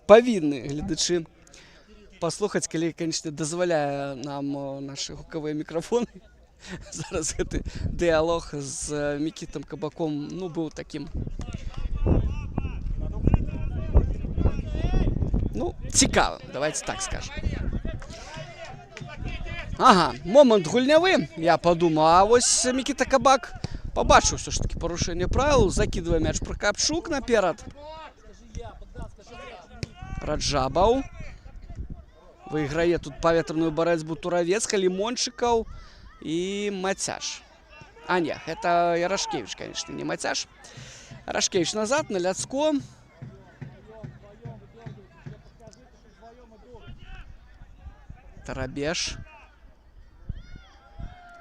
павінны гледачы паслухаць, калі, конечно, дазваляе нам нашы гукавыя мікрафоны. Зараз гэты дыялог з Мікітам Кабаком, ну, быў такім, ну, цікавым, давайте так скажем. Ага, момант гульнявы, я падумаў, а вось Мікіта Кабак пабачыў ўсё ж такі парушэнне правіл, закідвае мяч Пракапчук наперад. Раджабаў выйграе тут паветраную барацьбу Туравец, Халімончыкаў і Мацяш. А не, гэта Ярашкевіч, конечно, не Мацяш. Ярашкевіч назад, на Ляцко. Тарабеш.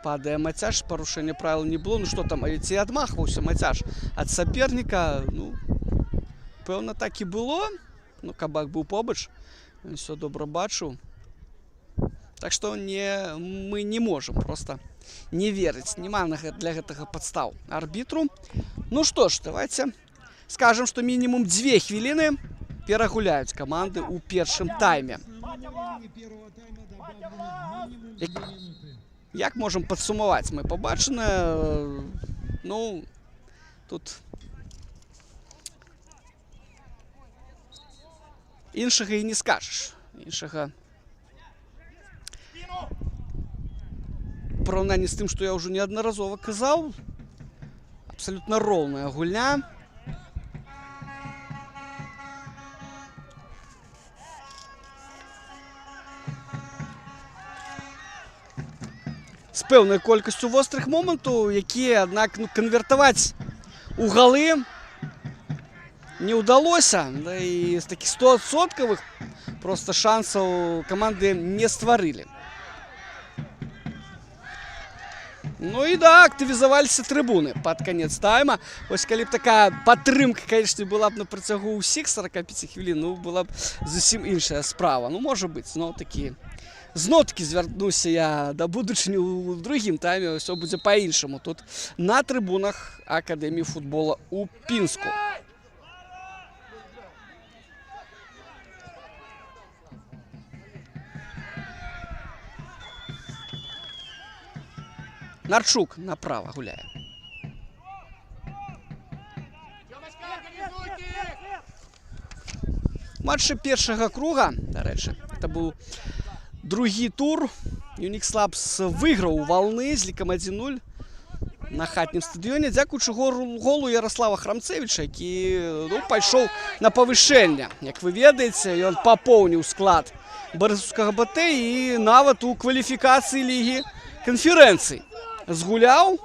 Падае Мацяш, парушэння правіл не было. Ну што там, ці адмахваўся Мацяш ад саперніка? Ну, пэўна, так і было. Ну, Кабак быў побач, ён усё добра бачыў. Так што мы не можам просто не верыць. Нема для гэтага падстаў арбітру. Ну што ж, давайте скажем, што мінімум 2 хвіліны перагуляюць каманды ў першым тайме. Як можам падсумаваць? Мы пабачаныя, ну, тут іншага і не скажаш. Іншага параўнанні з тым, што я ўжо неаднаразова казаў, абсалютна роўная гульня. З пэўнай колькасцю вострых момантаў, якія, аднак, канвертаваць у галы не ўдалося. Да і з такіх 100% просто шансаў каманды не стварылі. Ну і да, актывізаваліся трыбуны пад канец тайма. Вось калі б такая падтрымка, конечно, была б на працягу ўсіх 45 хвілін, ну, была б зусім іншая справа. Ну, можа быць, но такі Знотки звярнуся я да будучыні ў другім тайме, ўсё будзе па-іншаму. Тут на трыбунах Акадэміі футбола ў Пінску. Нарчук направо гуляе. Матчы першага круга, дарэчы, это быў другі тур. Юнікс Лабс выйграў Валны з лікам 1-0 на хатнім стадыёне, дзякуючы голу Ярослава Храмцевіча, які пайшоў на павышэнне. Як вы ведаеце, ён папоўніў склад барысаўскага БТ і нават у кваліфікацыі лігі канферэнцыі згуляў.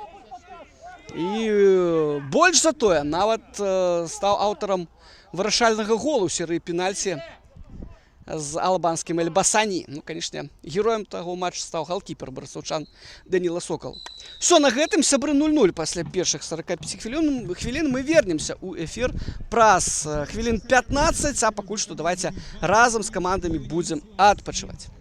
І больш за тое, нават стаў аўтарам вырашальнага голу ў серыі пенальці з албанскім Эльбасані. Ну, канешне, героем таго матча стаў галкіпер барысаўчан Даніла Сокал. Все, на гэтым, сябры, 0-0 пасля першых 45 хвілін мы вернемся ў эфір праз хвілін 15, а пакуль што давайте разам з камандамі будзем адпачываць.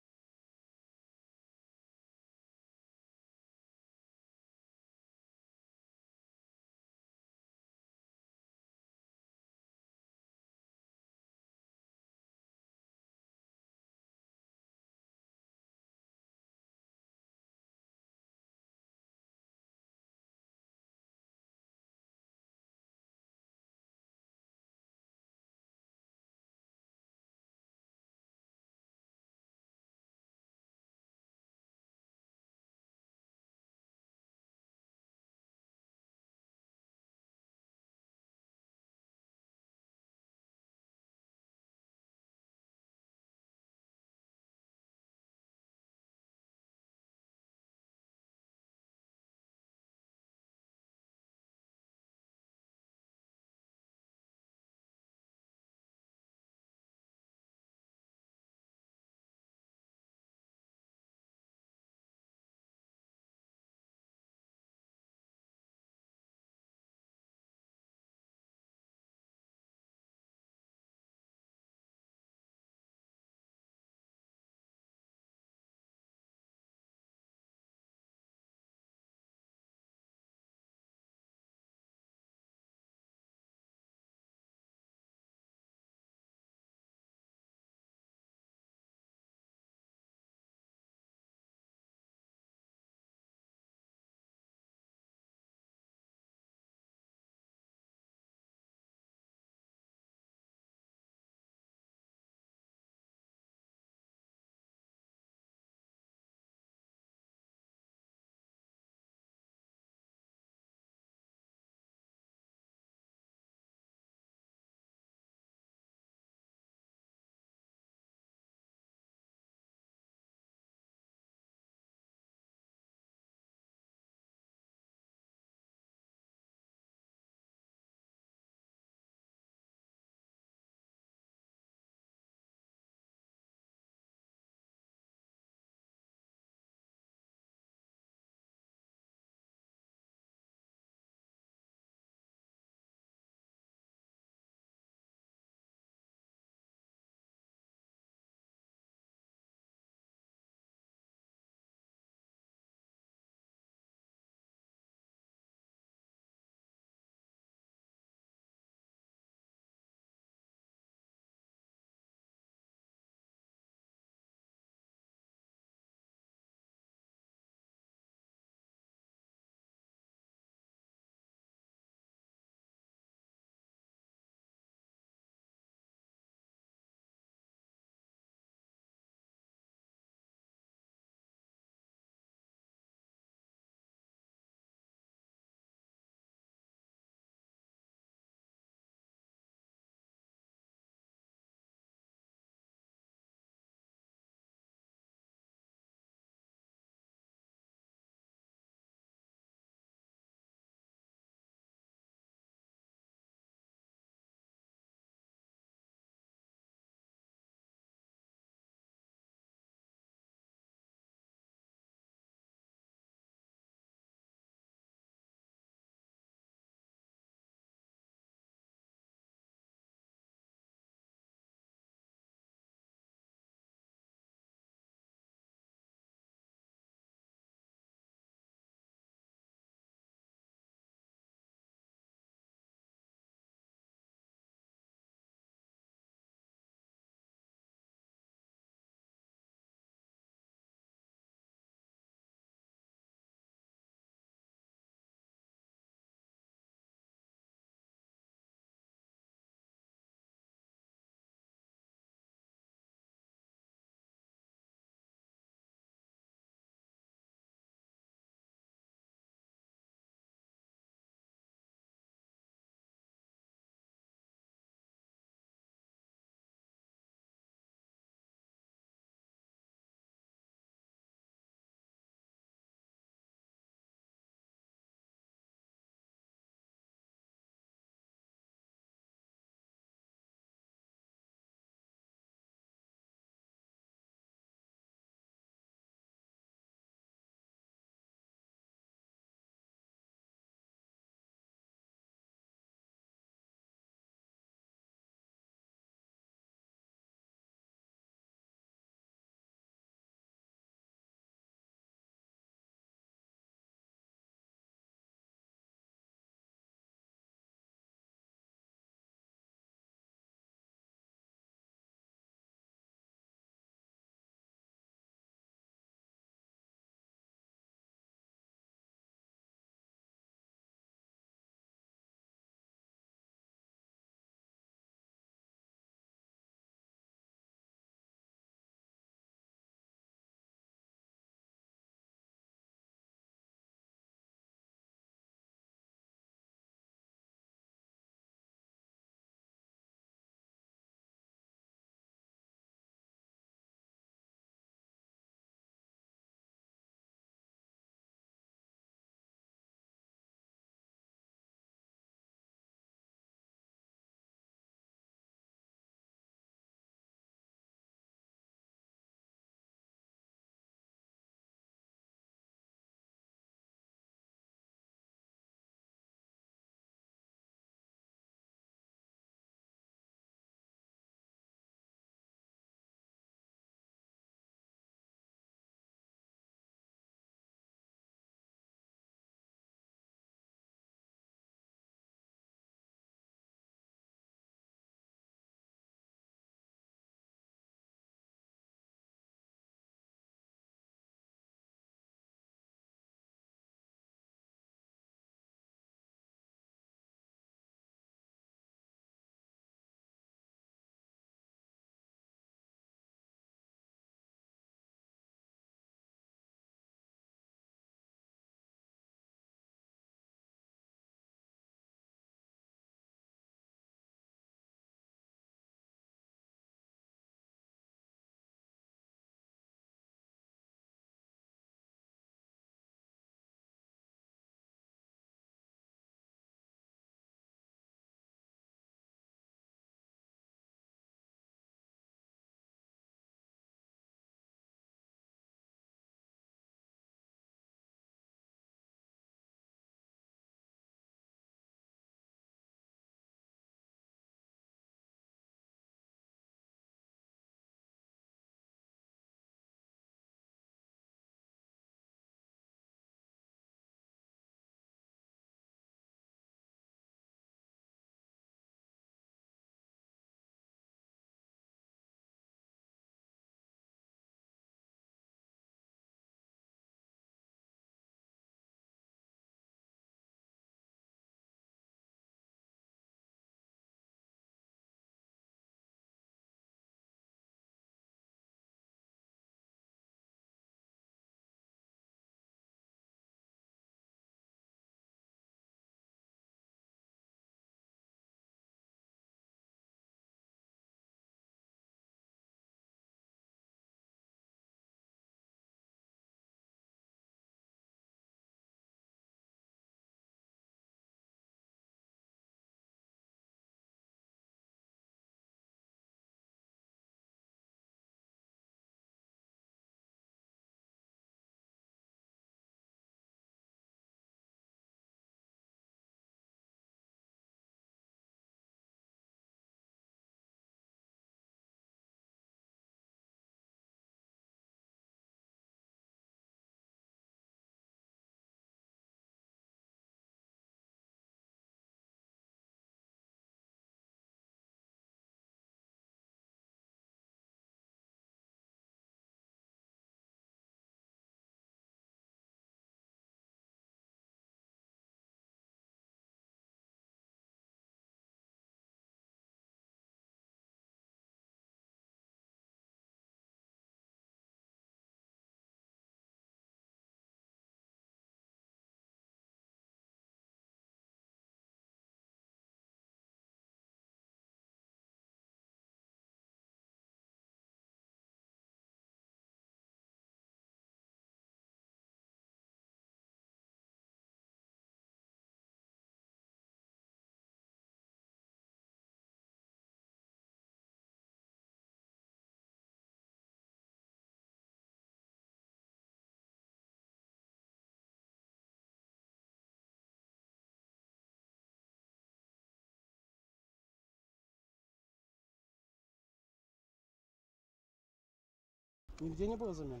Нигде не было замен.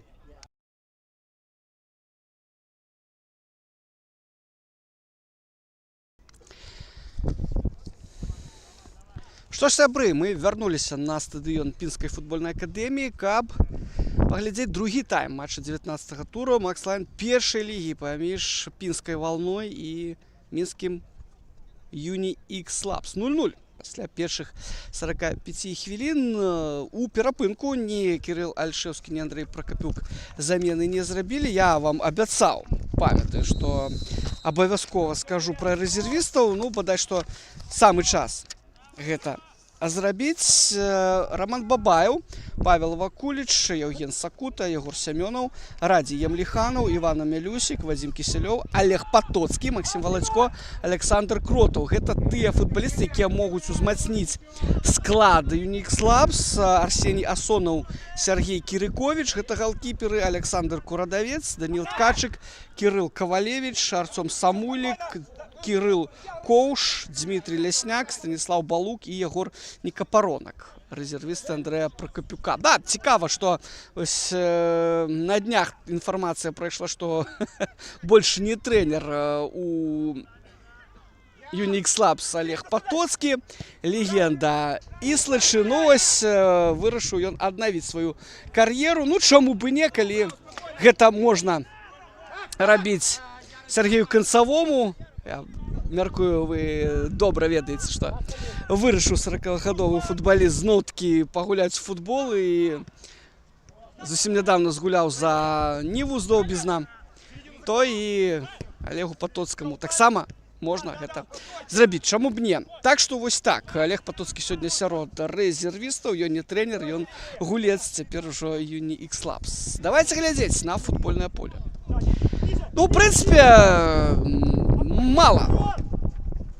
Што ж, сябры, мы вярнуліся на стадыён пінскай футбольнай акадэміі, каб паглядзець другі тайм матча 19-го тура Макслайн першай лігі паміж пінскай валной і мінскім Юні Ікс Лапс. 0-0. Пасля першых 45 хвілін у перапынку ні Кірыл Альшэўскі, ні Андрэй Пракапюк замены не зрабілі. Я вам абяцаў, памятаю, што абавязкова скажу пра рэзервістаў. Ну, бадай, што самы час гэта зрабіць. Роман Бабаев, Павел Вакуліч, Евген Сакута, Егор Семёнов, Раді Емліханов, Іван Мелюсік, Вадзім Кісялёў, Олег Патоцкі, Максим Валацько, Александр Кротаў. Гэта тыя футбалісты, якія могуць узмацніць склад Юні Ікс Лапс. Арсеній Асонаў, Сергей Кірыковіч, гэта галкіперы, Александр Курадавец, Даніл Ткачык, Кірыл Кавалевіч, Арцём Самулік, Кірыл Коуш, Дмітрий Лясняк, Станіслав Балук і Егор Никопоронок, рэзервісты Андрэя Пракапюка. Да, цікава, што ось, на днях інфармацыя прайшла, што больш не трэнер у Юні Ікс Лапс Олег Патоцкі, легенда Іслачы. Ну, ось вырашыў ён аднавіць сваю кар'еру. Ну, чаму бы не, калі гэта можна рабіць Сергею Канцавому. Я мяркую, вы добра ведаеце, што вырашыў 40-гадовы футбаліст зноў-такі пагуляць у футбол і зусім нядаўна згуляў за Ніву з Доўбізна, то і Олегу Патоцкаму таксама можна гэта зрабіць. Чаму б не? Так што вось так. Олег Патоцкі сёння сярод рэзервістаў, ён не трэнер, ён гулец цяпер ужо Юні Ікс Лапс. Давайце глядзець на футбольнае поле. Ну, ў прынцыпе, мала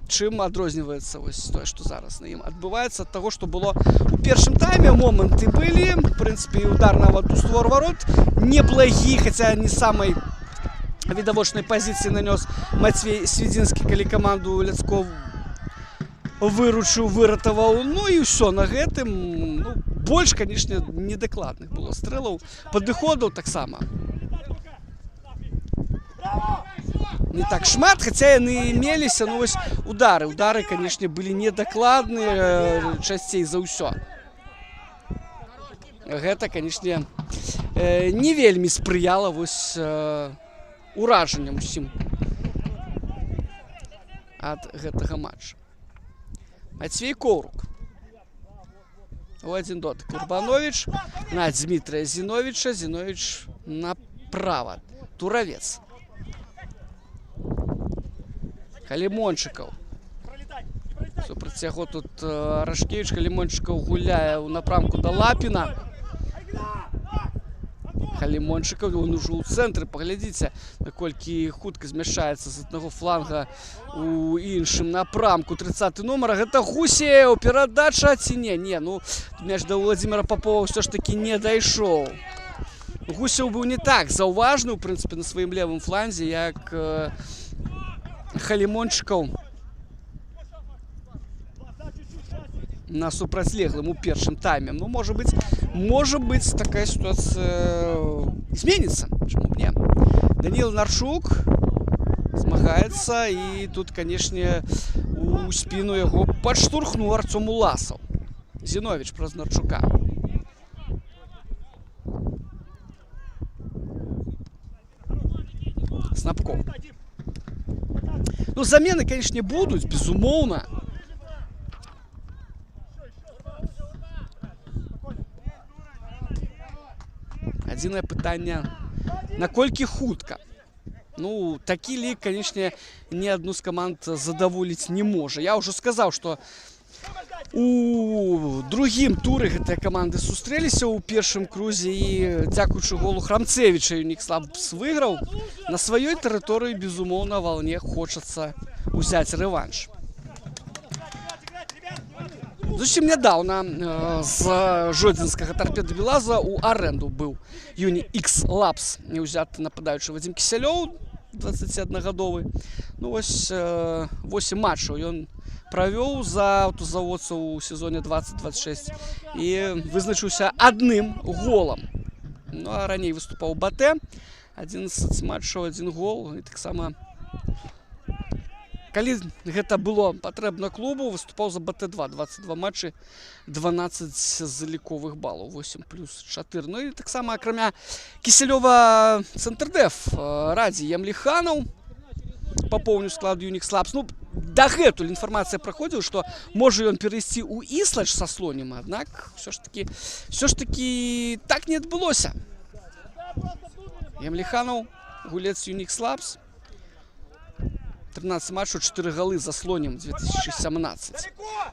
чым адрозніваецца вось тое, што зараз на ім адбываецца ад таго, што было у першым тайме. Моманты былі, в прынцыпе, удар нават у створ варот неблагі, хаця не самай відавочнай пазіцыі нанёс Мацвей Свідзінскі, калі каманду Ляцко выручыў, выратаваў. Ну і ўсё на гэтым. Ну, больш, канешне, недакладных было стрэлаў, падыходаў таксама не так шмат, хаця яны меліся. Ну, вось удары, канешне, былі недакладныя часцей за ўсё. Гэта, канешне, не вельмі спрыяла вось уражанням усім ад гэтага матча. Мацвей Коўрук. У адзін дотык Урбанович на Дмітрия Зіновіча. Зіновіч направа. Туравец. Халімончыкаў. Супраць яго тут Рашкевіч. Халімончыкаў гуляе ў напрамку да Лапіна. Халімончыкаў, он ужо ў цэнтры. Паглядзіце, наколькі хутка змяшчаецца з аднаго фланга у іншым напрамку. 30-й нумар. Гэта Гусеў. Перадача ці не? Не, ну мяч да Владзіміра Папова ўсё ж такі не дайшоў. Гусеў быў не так заўважны, у прынцыпе, на сваім левым фланзе, як Халімончыкаў на супрацьлеглым у першым тайме. Ну, можа быць, такая сітуацыя зменіцца. Чаму б не? Даніл Нарчук змагаецца, і тут, канешне, у спіну яго падштурхнуў Арцём Уласаў. Зіновіч праз Нарчука. Снапков. Ну, замены, конечно, будут, безумоўна. Адзінае пытанне, наколькі хутка. Ну, такі лік, конечно, ні адну з каманд задаволіць не можа. Я ўжо сказаў, што у другім туры гэтыя каманды сустрэліся ў першым крузе, і дзякуючы голу Храмцевіча Юні Ікс Лапс выйграў. На сваёй тэрыторыі, безумоўна, Валне хочацца ўзяць рэванш. Зусім нядаўна з жодзінскага Торпеда Белаза ў арэнду быў Юні Ікс Лапс, неўзяты нападаючы Вадзім Кісялёў, 21-гадовы. Ну, вось 8 матчаў ён правёў за аўтазаводцаў у сезоне 20-26 і вызначыўся адным голам. Ну а раней выступаў Батэ. 11 матчаў, 1 гол. І таксама, калі гэта было патрэбна клубу, выступаў за БТ2. 22 матчы, 12 заліковых балаў, 8+4. Ну і таксама, акрамя Кісялёва, цэнтрдэф Радзі Ямліханаў папоўніў склад Юнікс Лабс. Ну, дагэтуль інфармацыя праходзіла, што можа ён перайсці ў Іслач са Слонем, аднак ўсё ж такі так не адбылося. Ямліханаў, гулец Юнікс Лабс. 13 матчаў, 4 галы за Слонем 2017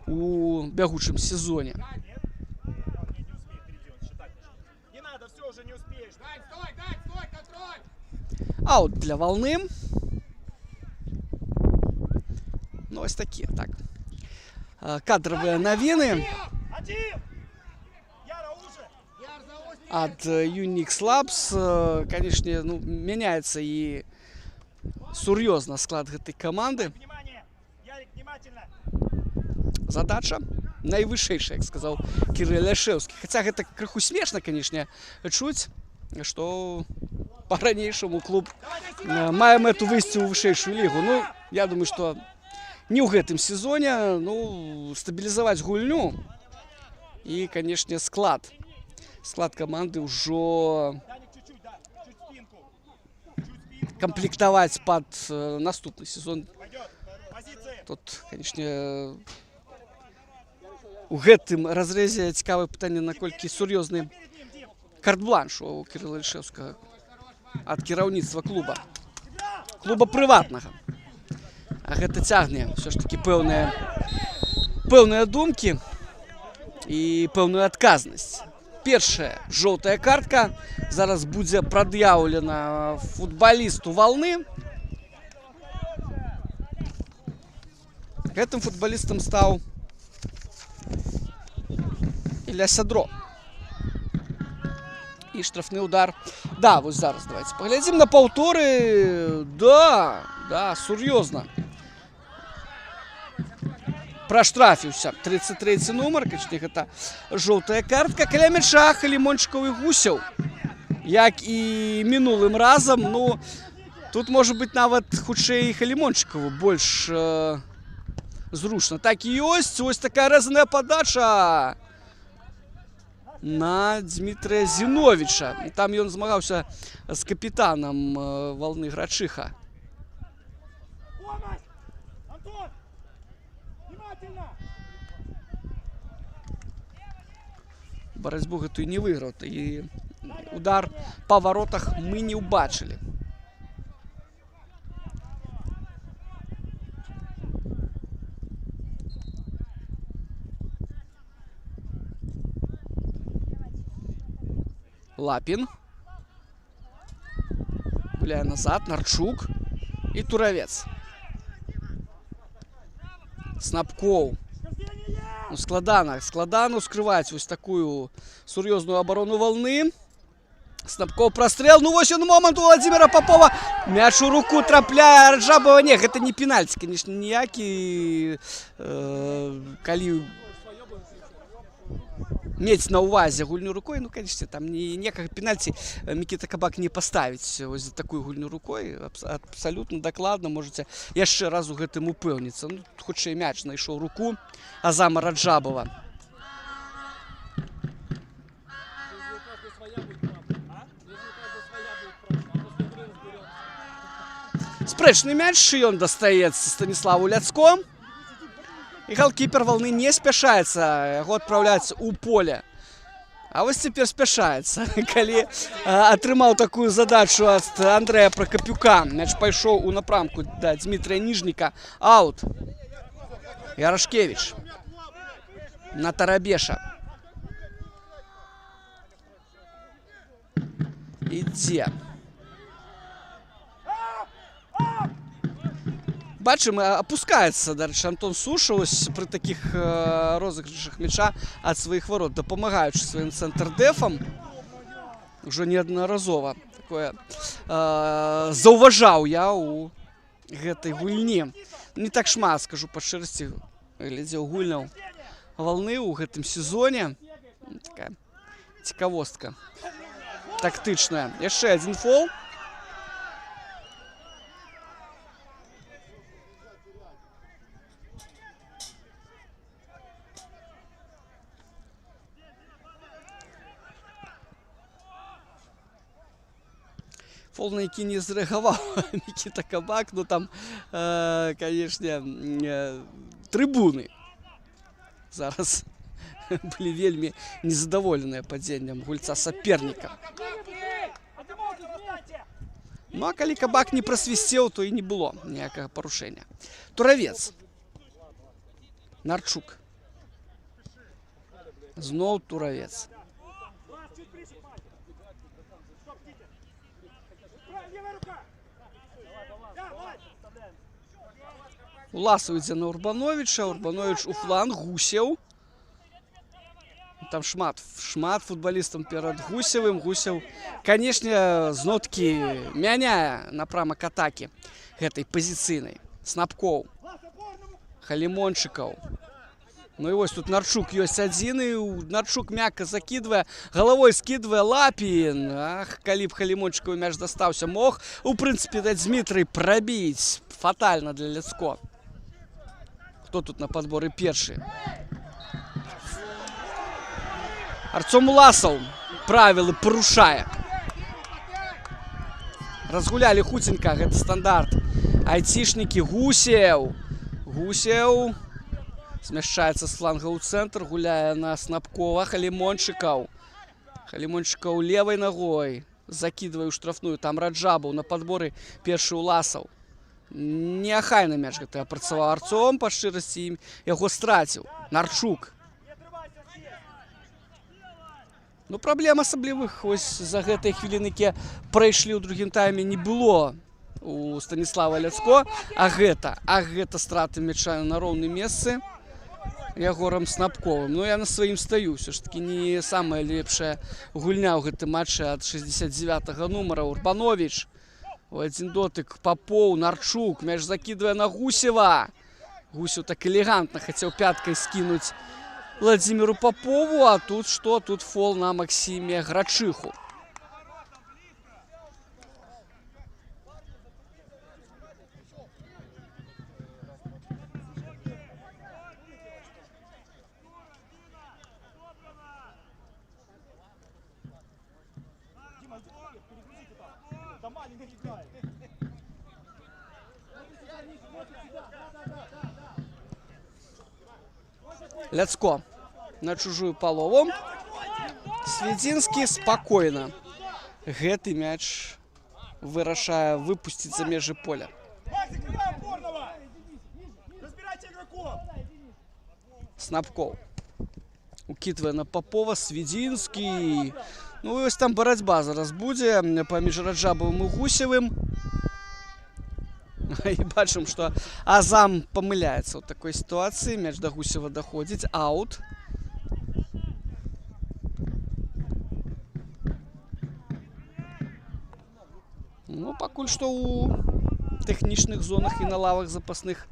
у бягучым сезоне. Аут для Волны. Ну, ось такие, так. Кадровые новины от Unix Labs. Конечно, ну, меняется и сур'ёзна склад этой команды. Задача найвышэйшая, як сказаў Кірыл Ляшэўскі. Хаця гэта крыху смешна, конечно, чуць, што па-ранейшаму клуб мае мэту выйсці ў вышэйшую лігу. Ну, я думаю, што не ў гэтым сезоне, ну, стабілізаваць гульню і, конечно, склад каманды ўжо комплектовать под наступный сезон. Тут, конечно, у гэтым разрезе цікавае пытанне, наколькі сур'ёзны карт-бланш у Кірыла Ляшэўскага ад кіраўніцтва клуба прыватнага. А гэта цягне ўсё ж такі пэўныя думкі і пэўную адказнасць. Першая жоўтая картка зараз будзе прад'яўлена футбалісту Волны. Гэтым футбалістам стаў Ілля Сядро. І штрафны удар. Да, вось зараз давайте паглядзім на паўторы. Да, сур'ёзна. Праштрафіўся 33-й нумар, конечно, гэта жоўтая картка. Каля мяча Халімончыкаў і Гусеў. Як і мінулым разам, ну, тут можа быць нават хутчэй Халімончыкаву больш зручна. Так і ёсць, ось такая рэзаная падача на Дмітрыя Зіновіча. Там ён змагаўся з капітанам Волны Грачыха. Барацьбу гэтую не выйграў, і удар па варотах мы не ўбачылі. Лапін гуляе назад, Нарчук і Туравец. Снапкоў. Ну, складана скрываць вось такую сур'ёзную абарону Волны. Снапкоў прастрэл. Ну вось ён момант у Владзіміра Папова. Мяч у руку трапляе Раджабова. Не, гэта не пенальці, конечно, ніякі. Калі мець на ўвазе гульню рукой, ну, конечно, там ніякага пенальці Мікіта Кабак не паставіць ось за такую гульню рукой. Абсалютна дакладна можаце яшчэ раз у гэтым упэўніцца. Ну, хутчэй мяч знайшоў руку Азама Раджабова. Спрэчны мяч, ён дастаецца Станіславу Ляцко. І галкіпер Волны не спяшаецца яго адпраўляць у поле. А вось цяпер спяшаецца, калі атрымаў такую задачу ад Андрэя Пракапюка. Мяч пайшоў у напрамку да Дмітрыя Ніжніка. Аут. Ярашкевіч на Тарабеша. Ідзе. Бачым, опускаецца, дарэчы, Антон Суша пры такіх розыгрышах мяча ад сваіх ворот, дапамагаючы сваім цэнтрдэфам. Ужо неаднаразова такое заўважаў я ў гэтай гульні. Не так шмат, скажу па шчырасці, глядзеў гульняў Волны ў гэтым сезоне. Такая цікавостка. тактычная. Яшчэ адзін фол. Фол, на які не зрэагаваў Мікіта Кабак, ну там, канешне, трыбуны зараз былі вельмі незадаволеныя падзеннем гульца саперніка. Ну а калі Кабак не прасвісцеў, то і не было ніякага парушэння. Туравец. Нарчук. Зноў Туравец. Уласаў ідзе на Урбановича. Урбанович у фланг. Гусев. Там шмат футболістам перад Гусевым. Гусев, канешне, зноў-такі мяняе напрамак атакі гэтай пазіцыйнай. Снапкоў. Халімончыкаў. Ну і вось тут Нарчук ёсць адзін, і Нарчук мякка закідвае, галавой скідвае Лапін. Ах, калі б Халімончыкаў мяч дастаўся, мог, у прынцыпе, даць Дмітрый прабіць. Фатальна для Ляцко. Хто тут на падборы першы? Артём Уласаў правілы парушае. Разгулялі хуценька, гэта стандарт. Айцішнікі. Гусев. Гусев змяшчаецца з фланга ў цэнтр, гуляе на Снапкова. Халімончыкаў. Халімончыкаў левай ногой закідвае ў штрафную. Там Раджабаў на падборы першы Уласаў. Неахайна мяч гэты апрацаваў Артём, па шчырасці яго страціў. Нарчук. Ну, праблем асаблівых ось за гэтай хвіліны, якія прайшлі ў другім тайме, не было у Станіслава Ляцко. А гэта страты мяча на роўным месцы Ягорам Снапковым. Ну, я на сваім стаю. Все ж таки не самая лепшая гульня ў гэтым матчы ад 69-го нумара. Урбанович. У адзін дотык Попоў. Нарчук. Мяч закідвае на Гусева. Гусев так элегантна хацеў пяткай скінуць Владимиру Попову, а тут что? Тут фол на Максиме Грачыху. Ляцко на чужую палову. Сведзінскі спокойно. Гэты мяч вырашае выпусціць за межы поля. Снапков укидывае на Попова. Сведзінскі. Ну і ось там барацьба зараз будзе паміж Раджабовым і Гусевым. И бачым, что Азам помыляется в такой ситуации. Мяч до Гусева доходит. Аут. Ну, пакуль что у тэхнічных зонах и на лавах запасных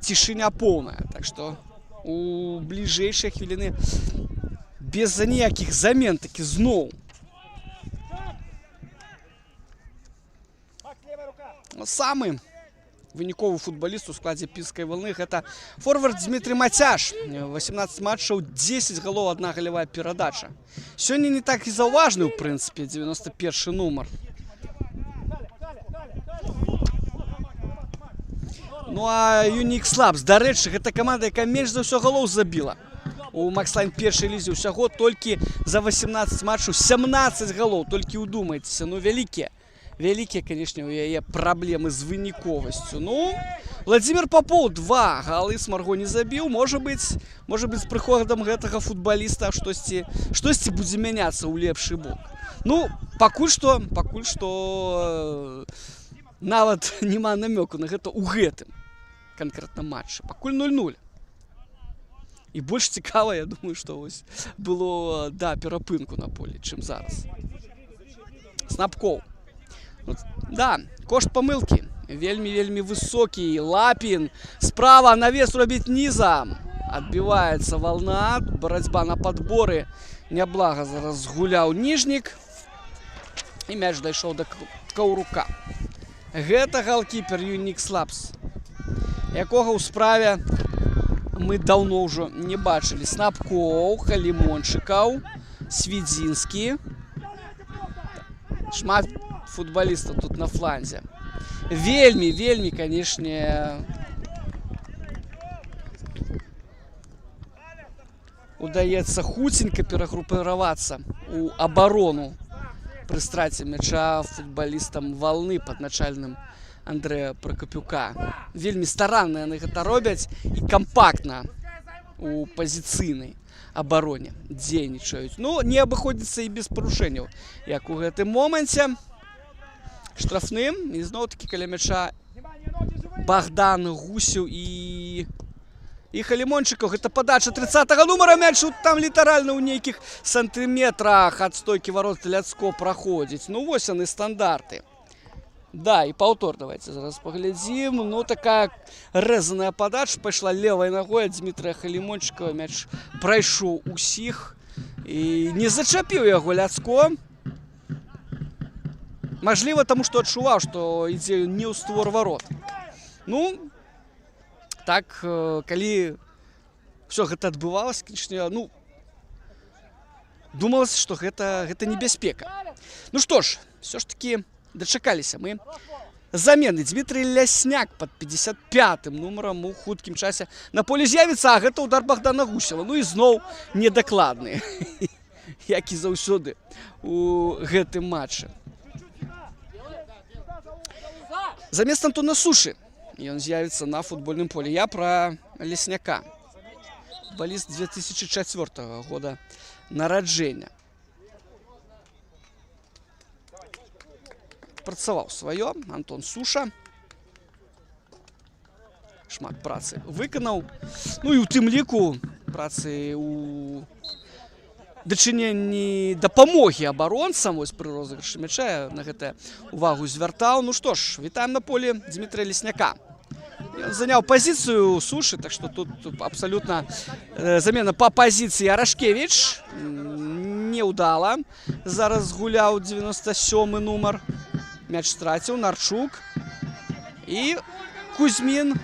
цішыня полная. Так что у ближайшие хвіліны без ніякіх замен таки зноў. Самый выніковы футболіст у складзе пінскай валны — гэта форвард Дмітрый Мацяш. 18 матчаў, 10 галоў, 1 галевая перадача. Сёння не так і заўважны, ў прынцыпе, 91 нумар. Ну а Юнікс Лабс, дарэчы, гэта каманда, якая менш за ўсё галоў забіла. У Макслайн першай лізе ўсяго толькі за 18 матчаў 17 галоў. Толькі ўдумайцеся, ну вялікія, конечно, у яе праблемы з выніковасцю. Ну, Владимир Попов 2 галы Смарго не забіў. Можа быць, з прыходам гэтага футболіста штосьці будзе мяняцца ў лепшы бок. Ну, пакуль што нават няма намёку на гэта ў гэтым канкрэтным матчы. Пакуль 0-0. І больш цікава, я думаю, што ось было да перапынку на полі, чым зараз. Снапков. Да, кошт памылкі вельмі высокі. Лапін справа, навес робіць нізам. Адбіваецца вална. Барацьба на падборы. Няблага зараз гуляў ніжнік. І мяч дайшоў да Каўрука. Гэта галкіпер Юнікс Лабс, якога ў справе мы даўно ўжо не бачылі. Снапкоў, Халімончыкаў, Свідзінскі. Шмат футболістаў тут на фланзе. Вельмі, канешне, удаецца хуценька перагрупавацца ў абарону пры страце мяча футболістам Валны пад начальным Андрэя Пракапюка. Вельмі старанна яны гэта робяць і кампактна у пазіцыйнай абароне дзейнічаюць. Ну, не абыходзіцца і без парушэнняў, як у гэтым моманце. Штрафным, і зноў-такі каля мяча Богдан Гусеў і Халімончыкаў. Гэта падача 30-го нумара, мяч там літаральна ў нейкіх сантыметрах ад стойкі варот Ляцко праходзіць. Ну, вось яны стандарты. Да, і паўтор давайте зараз паглядзім. Ну, такая рэзаная падача пайшла левай ногой ад Дмітрыя Халімончыкава. Мяч прайшоў усіх і не зачапіў яго Ляцко. Мажліва, таму што адчуваў, што ідзе не ў створ варот. Ну, так, калі ўсё гэта адбывалася, канечне, ну, думалася, што гэта небяспека. Ну што ж, ўсё ж такі дачакаліся мы замены. Дмітрый Лясняк пад 55-м нумарам у хуткім часе на поле з'явіцца, а гэта удар Богдана Гусева. Ну і зноў недакладны, як і заўсёды у гэтым матчы. Замест Антона Сушы ён з'явіцца на футбольным поле. Я пра Лесняка. Футболіст 2004 года нараджэння. Працаваў сваё Антон Суша. Шмат працы выканаў. Ну і ў тым ліку працы у дачыненні дапамогі абаронцам. Вось пры розыгрышы мяча на гэта увагу звяртаў. Ну што ж, вітаем на поле Дмітрия Лесняка. Ён заняў пазіцыю Сушы, так што тут абсалютна замена па пазіцыі. Арашкевіч неўдала зараз гуляў 97-й нумар. Мяч страціў Нарчук і Кузьмін.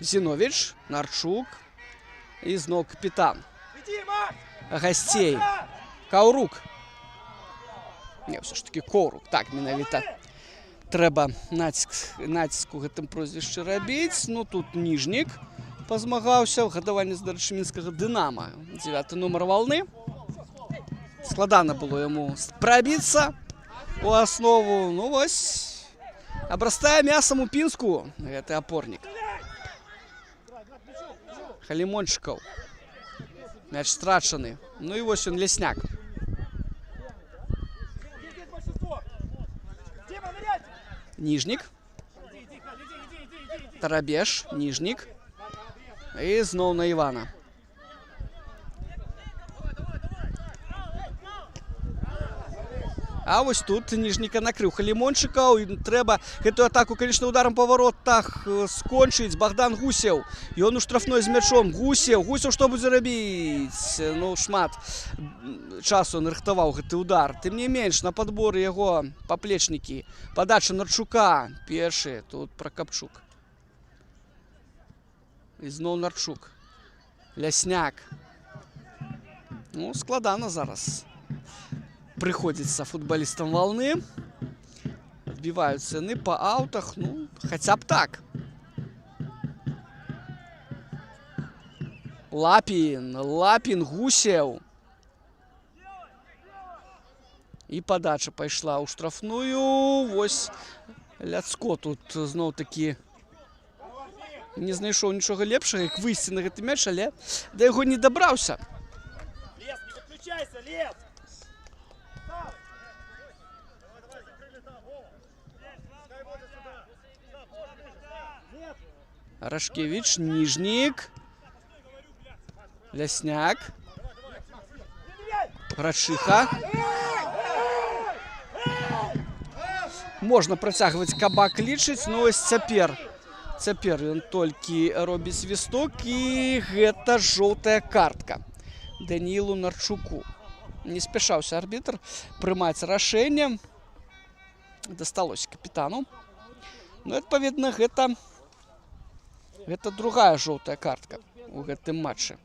Зіновіч, Нарчук і зноў капітан гасцей Каўрук. Не, ўсё ж такі Коўрук. Так, менавіта трэба націск у гэтым прозвішчы рабіць. Ну, тут Ніжнік пазмагаўся ў гадаванні з Дарычмінскага Дынама. 9-й нумар Валны. Складана было яму прабіцца у аснову. Ну, вось, абрастае мясам у Пінску гэты апорнік. Халімончыкаў. Мяч страчаны. Ну і вось ён Лесняк. Ніжнік. Тарабеш. Ніжнік. І зноў на Івана. А вось тут Ніжніка накрыў Халімончыкаў. І трэба гэтую атаку, конечно, ударом па воротах скончыць. Богдан Гусеў. Ён у штрафной з мячом. Гусеў, што будзе рабіць? Ну, шмат часу нарыхтаваў гэты удар. Тым не менш, на падборы яго паплечнікі. Падача Нарчука. Першы, тут Пракапчук. І зноў Нарчук. Лясняк. Ну, складана зараз прыходзіцца футболістам Валны. Адбіваюцца яны па аўтах, ну, хаця б так. Лапін, Гусеў. І падача пайшла ў штрафную. Вось Ляцко тут зноў-такі не знайшоў нічога лепшага, як выйсці на гэты мяч, але да яго не дабраўся. Лес, не выключайся, Лес! Арашкевіч, Ніжнік. Лясняк. Грачыха. Можна працягваць, Кабак лічыць, но ось цяпер ён толькі робіць свісток, і гэта жоўтая картка Даніілу Нарчуку. Не спяшаўся арбітр прымаць рашэнне. Дасталося капітану. Ну, адпаведна, гэта другая жоўтая картка у гэтым матчы.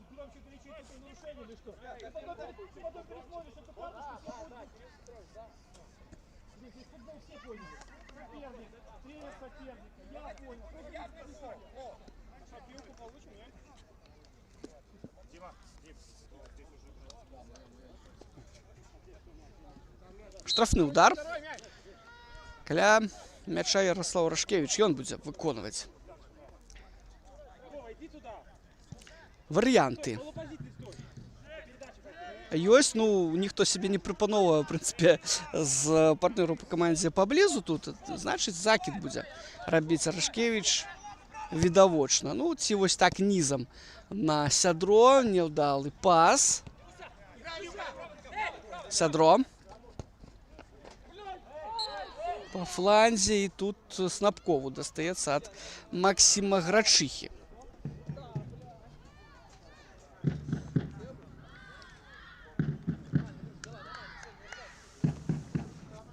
Штрафны удар. Каля мяча Ярослав Рашкевич. Ён будзе выконваць. Варыянты. Ёсць, ну, ніхто себе не прапановвае, в прынцыпе, з партнёру па камандзе паблізу тут. Значыць, закід будзе рабіць Рашкевич відавочна. Ну, ці вось так нізам на Сядро. Няўдалы пас. Сядро. По фланзе, і тут Снапкову дастаецца ад Максіма Грачыхі.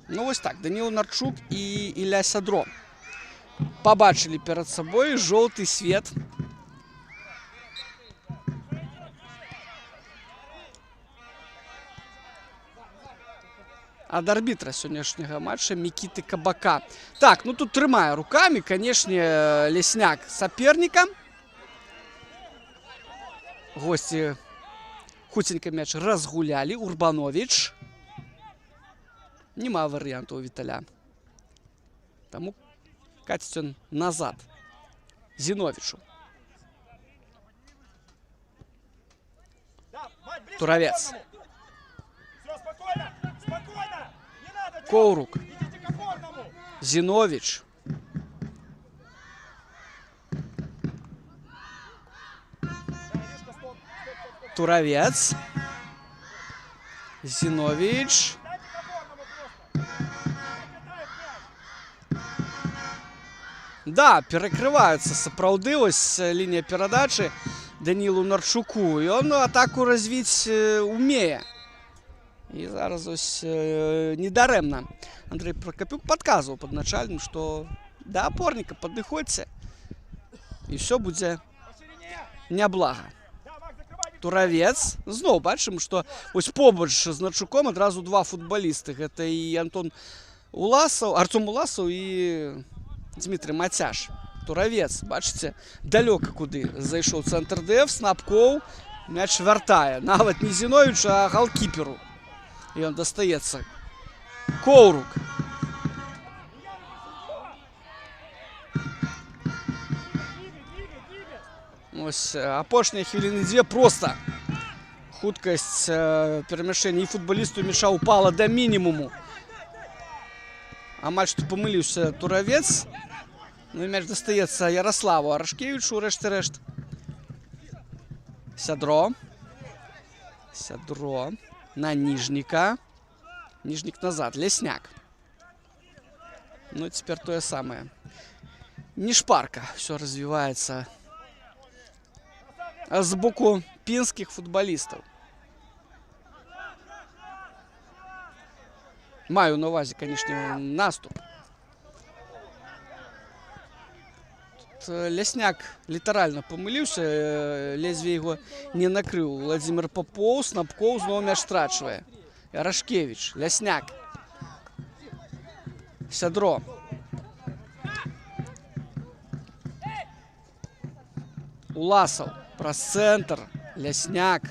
Ну, вось так, Даніл Нарчук і Ілля Сядро пабачылі перад сабой жоўты свет. Ад арбітра сённяшняга матча Мікіты Кабака. Так, ну тут трымае рукамі, канешне, Лесняк саперніка. Госці хуценька мяч разгулялі. Урбанович. Нема варыянту у Віталя. Таму каціць ён назад. Зіновічу. Туравец. Коўрук. Зіновіч. Туравец. Зіновіч. Да, перакрываецца сапраўды ось лінія перадачы Данілу Нарчуку. Ён атаку развіць умее. І зараз ось недарэмна Андрей Прокопюк падказваў падначальным, што да апорніка падыходзьце, і ўсё будзе няблага. Туравец. Зноў бачым, што ось побач з Нарчуком адразу два футбалісты. Гэта і Артём Уласаў і Дмітрый Мацяш. Туравец, бачыце, далёка куды зайшоў цэнтр ДФ, Снапкоў мяч вяртае. Нават не Зіновічу, а галкіперу. І ён дастаецца. Коўрук. Ось апошнія хвіліны дзве проста. Хуткасць перамяшчэння і футбалісту мяча упала да мінімуму. Амаль што памыліўся Туравец. Ну і мяч дастаецца Ярославу Рашкевичу, рэшт. Сядро. Сядро. На Ніжніка. Ніжнік назад. Лесняк. Ну, цяпер тое самае. Не шпарка. Все развіваецца з боку пінскіх футбалістаў. Маю на увазе, канешне, наступ. Лесняк літаральна памыліўся, ледзьве яго не накрыў. Владзімир Попоў, Снапкоў зноў мяч страчвае. Рашкевич, Лесняк. Сядро. Уласаў праз цэнтр. Лесняк.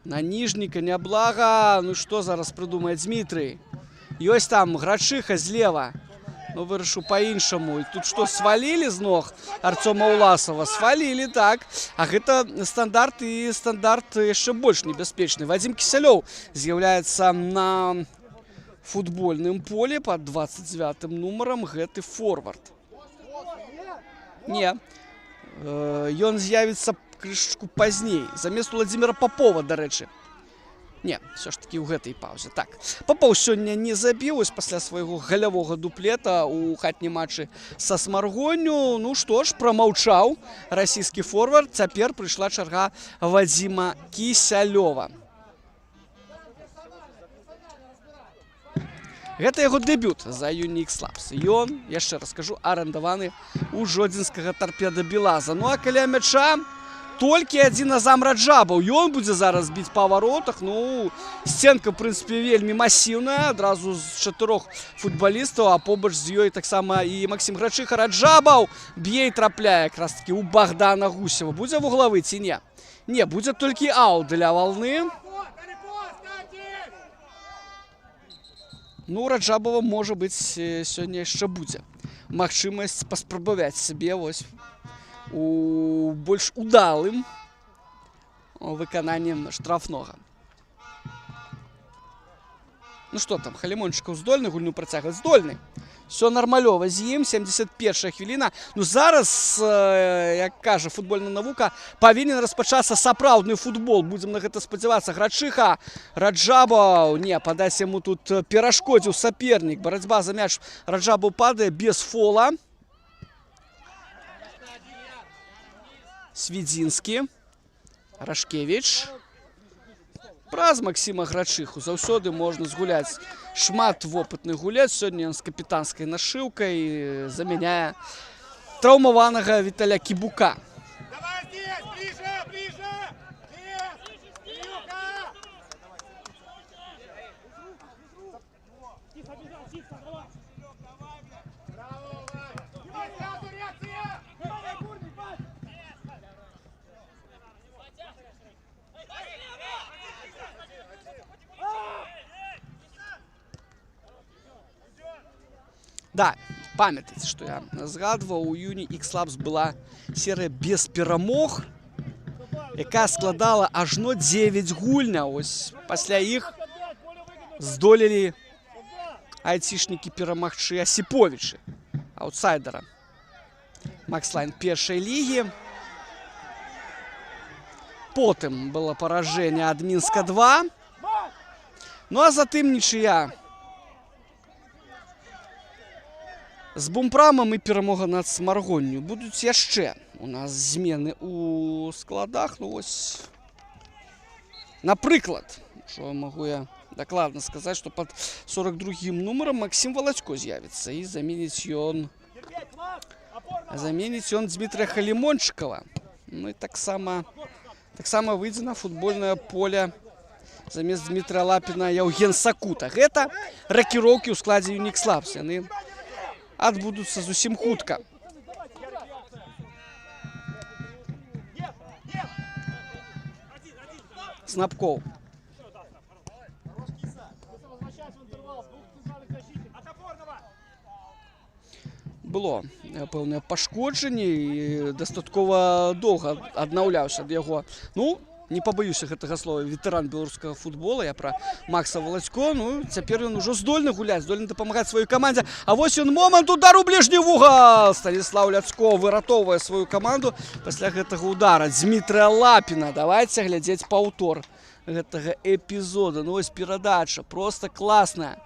На Ніжніка няблага. Ну што зараз прыдумае Дмітрый? Ёсць там Грачыха злева. Ну, вырашыў па-іншаму. І тут што, свалілі з ног Артёма Уласава? Свалілі, так. А гэта стандарт, і стандарт яшчэ больш небяспечны. Вадзім Кісялёў з'яўляецца на футбольным поле пад 29 нумарам. Гэты форвард. Не. Ён з'явіцца крышачку пазней. Замест Владзіміра Попова, дарэчы. Не, все ж таки ў гэтай паўзе. Так, Попов сёння не забіў пасля свайго галявога дуплета ў хатнім матчы са Смаргонню. Ну што ж, прамаўчаў расійскі форвард. Цяпер прыйшла чарга Вадзіма Кісялёва. Гэта яго дэбют за Юнікс Лабс. Ён, яшчэ раз кажу, арандаваны у жодзінскага Торпеда Белаза. Ну а каля мяча толькі адзін Азам Раджабаў. Ён будзе зараз біць па варотах. Ну, сценка, в прынцыпе, вельмі масіўная. Адразу з 4 футбалістаў, а побач з ёй таксама і Максім Грачыха. Раджабаў б'е і трапляе якраз такі ў Богдана Гусева. Будзе вуглавы ці не? Не, будзе толькі аут для Валны. Ну, Раджабава, можа быць, сёння яшчэ будзе магчымасць паспрабаваць сябе вось у больш удалым выкананнем штрафнога. Ну што там, Халімончыкаў здольны гульню працягваць? Здольны. Все нармалёва з ім, 71-я хвіліна. Ну зараз, як кажа футбольная навука, павінен распачацца сапраўдны футбол. Будзем на гэта спадзявацца. Грачыха, Раджабаў, не, падаць яму тут перашкодзіў сапернік. Барацьба за мяч, Раджабаў падае без фола. Свідзінскі, Рашкевіч. Праз Максіма Грачыху заўсёды можна згуляць. Шмат вопытных гуляць. Сёння ён з капітанскай нашыўкай заменяе траўмаванага Віталя Кібука. Да, памятаеце, што я згадваў, у Юнікс Лабс была серыя без перамог, якая складала ажно 9 гульняў. Ось пасля іх здолелі айцішнікі перамагчы Асіповічы, аутсайдера Макслайн першай лігі. Потым было паражэнне ад Мінска 2. Ну а затым нічыя з Бумпрамам і перамога над Смаргонню. Будуць яшчэ у нас змены у складах. Ну вось, напрыклад, што магу я дакладна сказаць, што пад 42-м нумарам Максім Валацько з'явіцца і заменіць ён Дмітрия Халімончыкава. Ну і таксама выйдзе на футбольнае поле замест Дмітрия Лапіна Яўген Сакута. Гэта ракіроўкі ў складзе Юнікс Лабс. Яны адбудуцца зусім хутка. Снапкоў. Было пэўнае пашкоджанне і дастаткова доўга аднаўляўся ад яго. Ну, не пабаюся гэтага слова, ветэран беларускага футбола, я пра Макса Валацько. Ну, цяпер ён ужо здольны гуляць, здольны дапамагаць сваёй камандзе. А вось ён момант, удар у бліжні вугал. Станіслаў Ляцко выратоўвае сваю каманду пасля гэтага удара Дмітрия Лапіна. Давайце глядзець паўтор гэтага эпізода. Ну, вось перадача, просто класная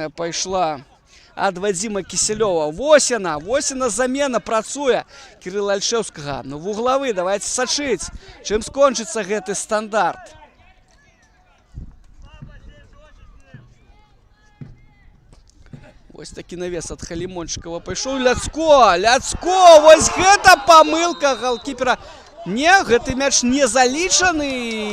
пайшла ад Вадзіма Кісялёва. Вось яна замена працуе Кірыла Альшэўскага. Ну, вуглавы, давайце сачыць, чым скончыцца гэты стандарт. Вось такі навес ад Халімончыкава пайшоў. Ляцко, вось гэта памылка галкіпера. Не, гэты мяч не залічаны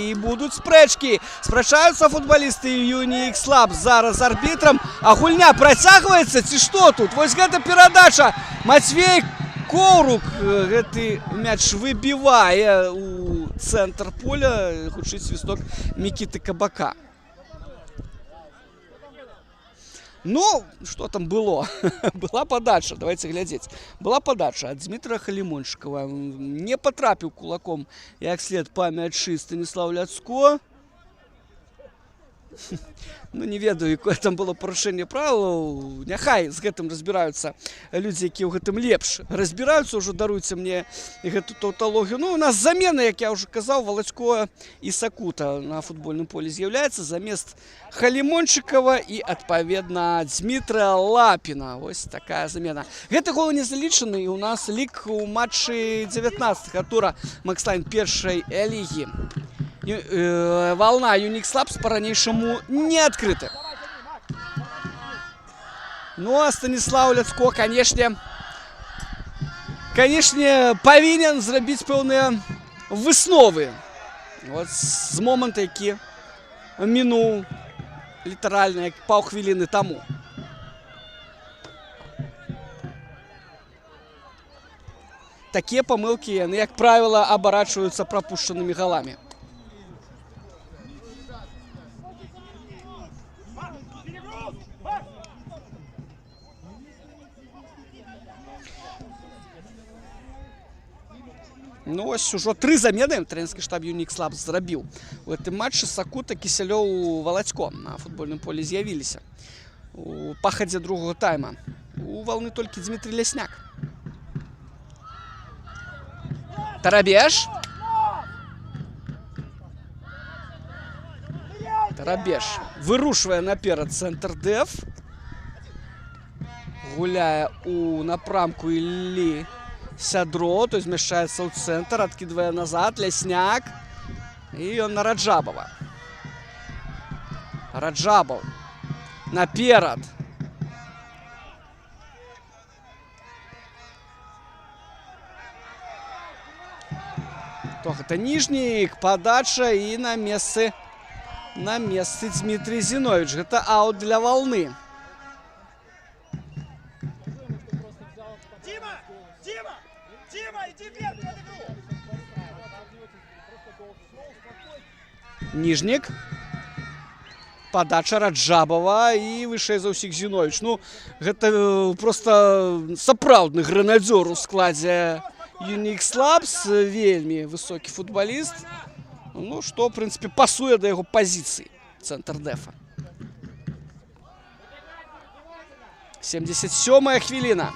і будуць спрэчкі. Спрачаюцца футбалісты Юнікс Лабс зараз з арбітрам. А гульня працягваецца ці што тут? Вось гэта перадача. Мацвей Коўрук гэты мяч выбівае у цэнтр поля. Гучыць свісток Мікіты Кабака. Ну, што там было? Была падача, давайте глядзець. Была падача ад Дмітрия Халімончыкава. Не патрапіў кулаком як след па мячы Станіслаў Ляцко. Ну, не ведаю, якое там было парушэнне правілаў. Няхай з гэтым разбіраюцца людзі, якія ў гэтым лепш разбіраюцца, ўжо даруйце мне гэту таўталогію. Ну, у нас замена, як я ўжо казаў, Валацько і Сакута на футбольным полі з'яўляецца замест Халімончыкава і, адпаведна, Дзмітрыя Лапіна. Вось такая замена. Гэты гол не залічаны, і у нас лік у матчы 19-го тура Макслайн першай лігі. Волна Юникс Лабс по-ранейшаму не открыта. Ну, а Станислав Ляцко, конечно, повинен зрабіць пэўныя высновы. Вот з момента, які мінуў літаральна як паўхвіліны таму. Такія памылкі, яны, як правіла, абарачваюцца прапушчанымі галамі. Ну, ось ужо 3 замены трэнерскі штаб Юникс Лабс зрабіў. У гэтым матчы Сакута, Кісялёў, Валацько на футбольным полі з'явіліся. У пахадзе другого тайма. У Волны толькі Дмітрий Лясняк. Тарабеш. Тарабеш вырушвае наперад цэнтр дэф. Гуляе у напрамку Іллі Сядро, то змяшчаецца ў цэнтр, адкідвае назад Лясняк. І ён на Раджабава. Раджабаў наперад. То гэта ніжнік, падача і на месцы Дмітрий Зіновіч. Гэта аут для Волны. Ніжнік. Падача Раджабава і вышэй за ўсіх Зіновіч. Ну, гэта проста сапраўдны грэнадзёр у складзе Юникс Лабс, вельмі высокі футболіст. Ну, што, в прынцыпе, пасуе да яго пазіцыі цэнтр дэфа. 77-я хвіліна.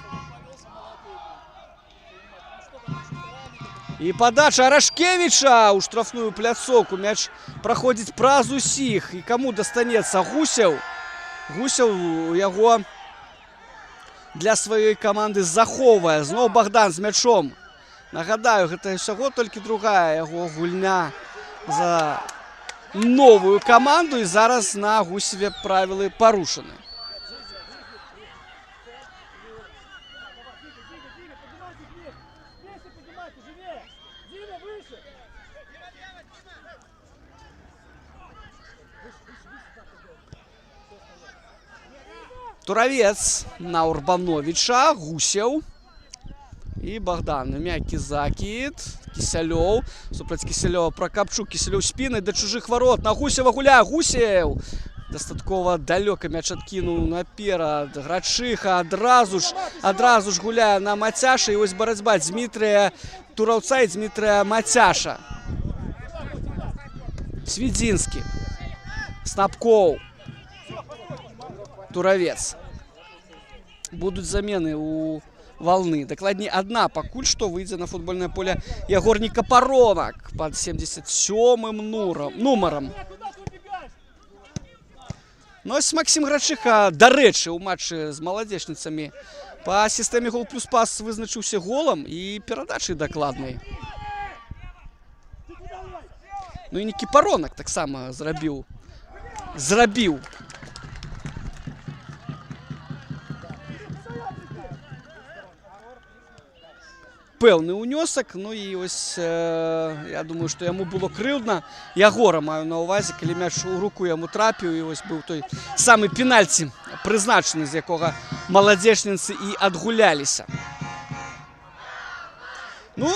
І падача Арашкевіча ў штрафную пляцоўку. Мяч праходзіць праз усіх. І каму дастанецца? Гусеў. Гусеў яго для сваёй каманды захоўвае. Зноў Богдан з мячом. Нагадаю, гэта ўсяго толькі другая яго гульня за новую каманду. І зараз на Гусеве правілы парушаны. Туравец на Урбановича, Гусев и Богдан. Мягкий закид, Кісялёў. Супраць Кісялёва Прокапчук, Кісялёў спиной до чужих ворот. На Гусева гуляе, Гусев. Дастаткова далёка мяч адкінуў наперад. Грачыха адразу ж гуляе на Мацяша. І ось барацьба Дмітрия Тураўца і Дмітрия Мацяша. Свідзінскі. Снапкоў. Туравец. Будут замены у Волны. Докладней, одна пакуль што выйдзе на футбольное поле Ягор Никапаронок под 77-м нумаром. Ну, ось Максим Грачыха, дарэчы, у матчы з маладзечніцамі па сістэме гол плюс пас вызначыўся голам і перадачай дакладнай. Ну і Никапаронок таксама зрабіў. Пэўны ўнёсак, ну і ось я думаю, што яму было крыўдна. Ягора маю на ўвазе, калі мяч у руку яму трапіў, і ось быў той самы пенальці прызначаны, з якога маладзечніцы і адгуляліся. Ну,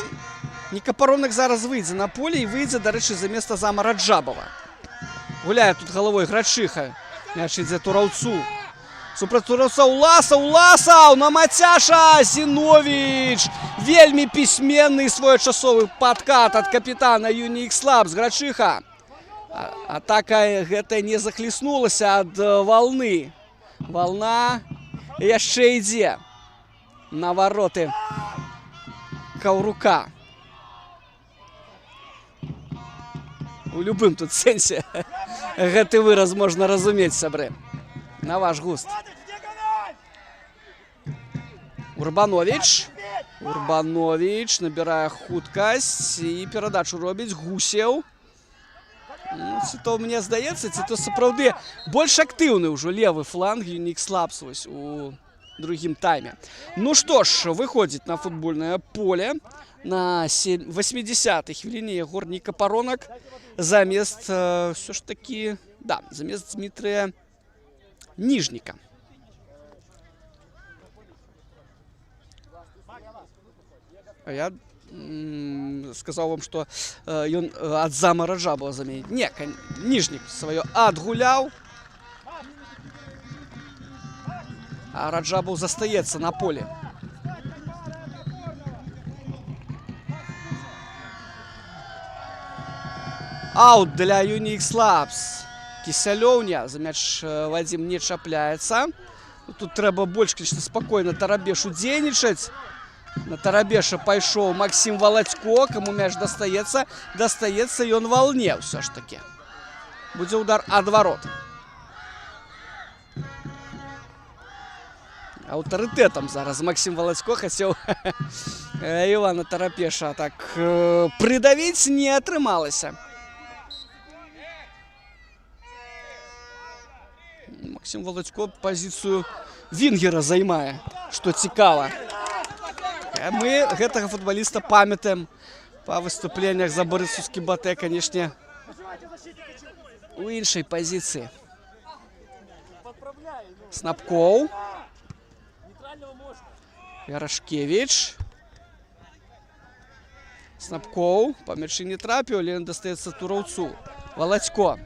Никапаронок зараз выйдзе на поле і выйдзе, дарэчы, за места зама Раджабава. Гуляе тут галавой Грачыха. Мяч ідзе Тураўцу. Супраць Тураўца Уласаў на Мацяша. Зіновіч. Вельмі пісьменны своечасовы падкат ад капітана Юникс Лабс. Грачыха. Атака гэта не захліснулася ад валны. Вална яшчэ ідзе на вароты Каўрука. У любым тут сэнсе гэты выраз можна разумець, сябры. На ваш густ. Урбанович. Урбанович набірае хуткасць і перадачу робіць Гусеў. Ці то мне здаецца, ці то сапраўды больш актыўны ўжо левы фланг Юнікс Лабс вось у другім тайме. Ну што ж, выходзіць на футбольнае поле на 80-й хвіліне Егор Никопоронок замест все ж таки, да, замест Дмітрыя Ніжніка. А я сказаў вам, што ён ад зама Раджабова заменіць. Не, Ніжнік сваё адгуляў. А Раджабов застаецца на полі. Аут для Юнікс Лабс. Кісялёўня, за мяч Вадзім не чапляецца. Тут трэба больш, конечно, спакойна Тарабешу дзейнічаць. На Тарабеша пайшоў Максім Валацько, каму мяч дастаецца. Дастаецца ён Валне ўсё ж такі. Будзе удар ад варот. Аўтарытэтам зараз Максім Валацько хацеў Івана Тарабеша так прыдавіць, не атрымалася. Максім Валацько пазіцыю вінгера займае, што цікава. Мы гэтага футбаліста памятаем па выступленнях за Барысаўскі Батэ, канешне, у іншай пазіцыі. Снапкоў. Ярашкевіч. Снапкоў. Па мячы не трапіў, але ён дастаецца Тураўцу. Валацько.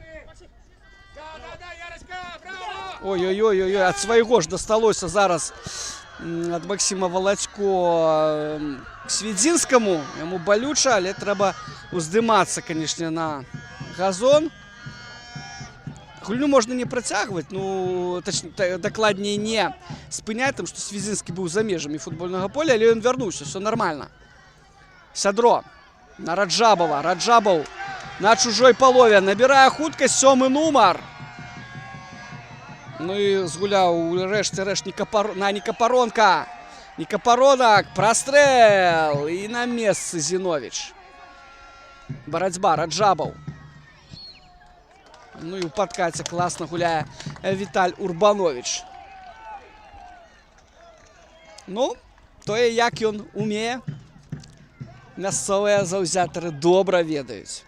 Ой-ой-ой, ад свайго ж дасталося зараз ад Максіма Валацько к Свідзінскаму. Яму балюча, але трэба уздымацца, канешне, на газон. Гульню можна не працягваць, ну, дакладней не спыняць, там, што Свідзінскі быў за межамі футбольнага поля, але ён вярнуўся, все нормально. Сядро на Раджабова. Раджабаў на чужой палове набірае хуткасць, 7-й нумар. Ну і згуляў рэшце-рэшт на Никопоронка. Никопоронок, прастрэл. І на месцы Зіновіч. Барацьба, Раджабаў. Ну і ў падкаце класна гуляе Віталь Урбанович. Ну, тое, як ён умее, мясцовыя заўзятары добра ведаюць.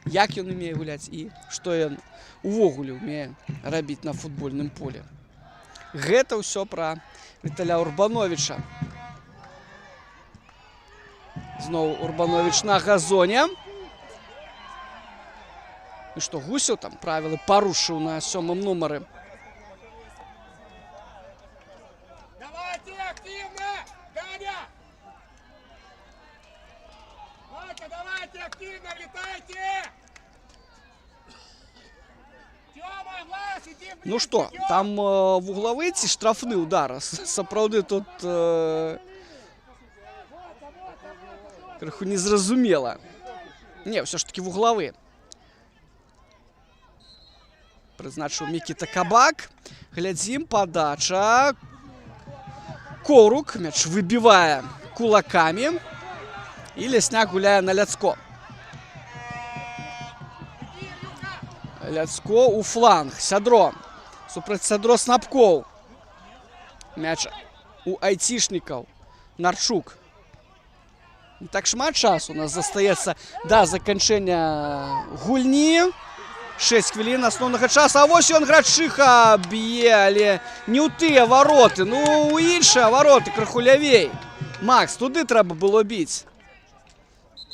Як ён умее гуляць і што ён увогуле умее рабіць на футбольным полі. Гэта ўсё пра Віталя Урбановича. Зноў Урбанович на газоне. І што, Гусеў там правілы парушыў на 7-м нумары. Давайте активно, Даня! Ванька, давайте активно, влетайте! Ну што, там вуглавы ці штрафны удар? Сапраўды тут крыху незразумела. Не, ўсё ж такі вуглавы. Прызначыў Мікіта Кабак. Глядзім, падача. Коўрук мяч выбівае кулакамі. І Лясняк гуляе на Ляцко. Ляцко у фланг. Сядро. Супраць Сядро Снапкоў. Мяч у айцішнікаў. Нарчук. Не так шмат часу у нас застаецца да заканчэння гульні. 6 хвілін асноўнага часу. А вось ён Грачыха б'е, але не ў тыя вароты. Ну, у іншыя вароты, крыху лявей. Макс, туды трэба было біць.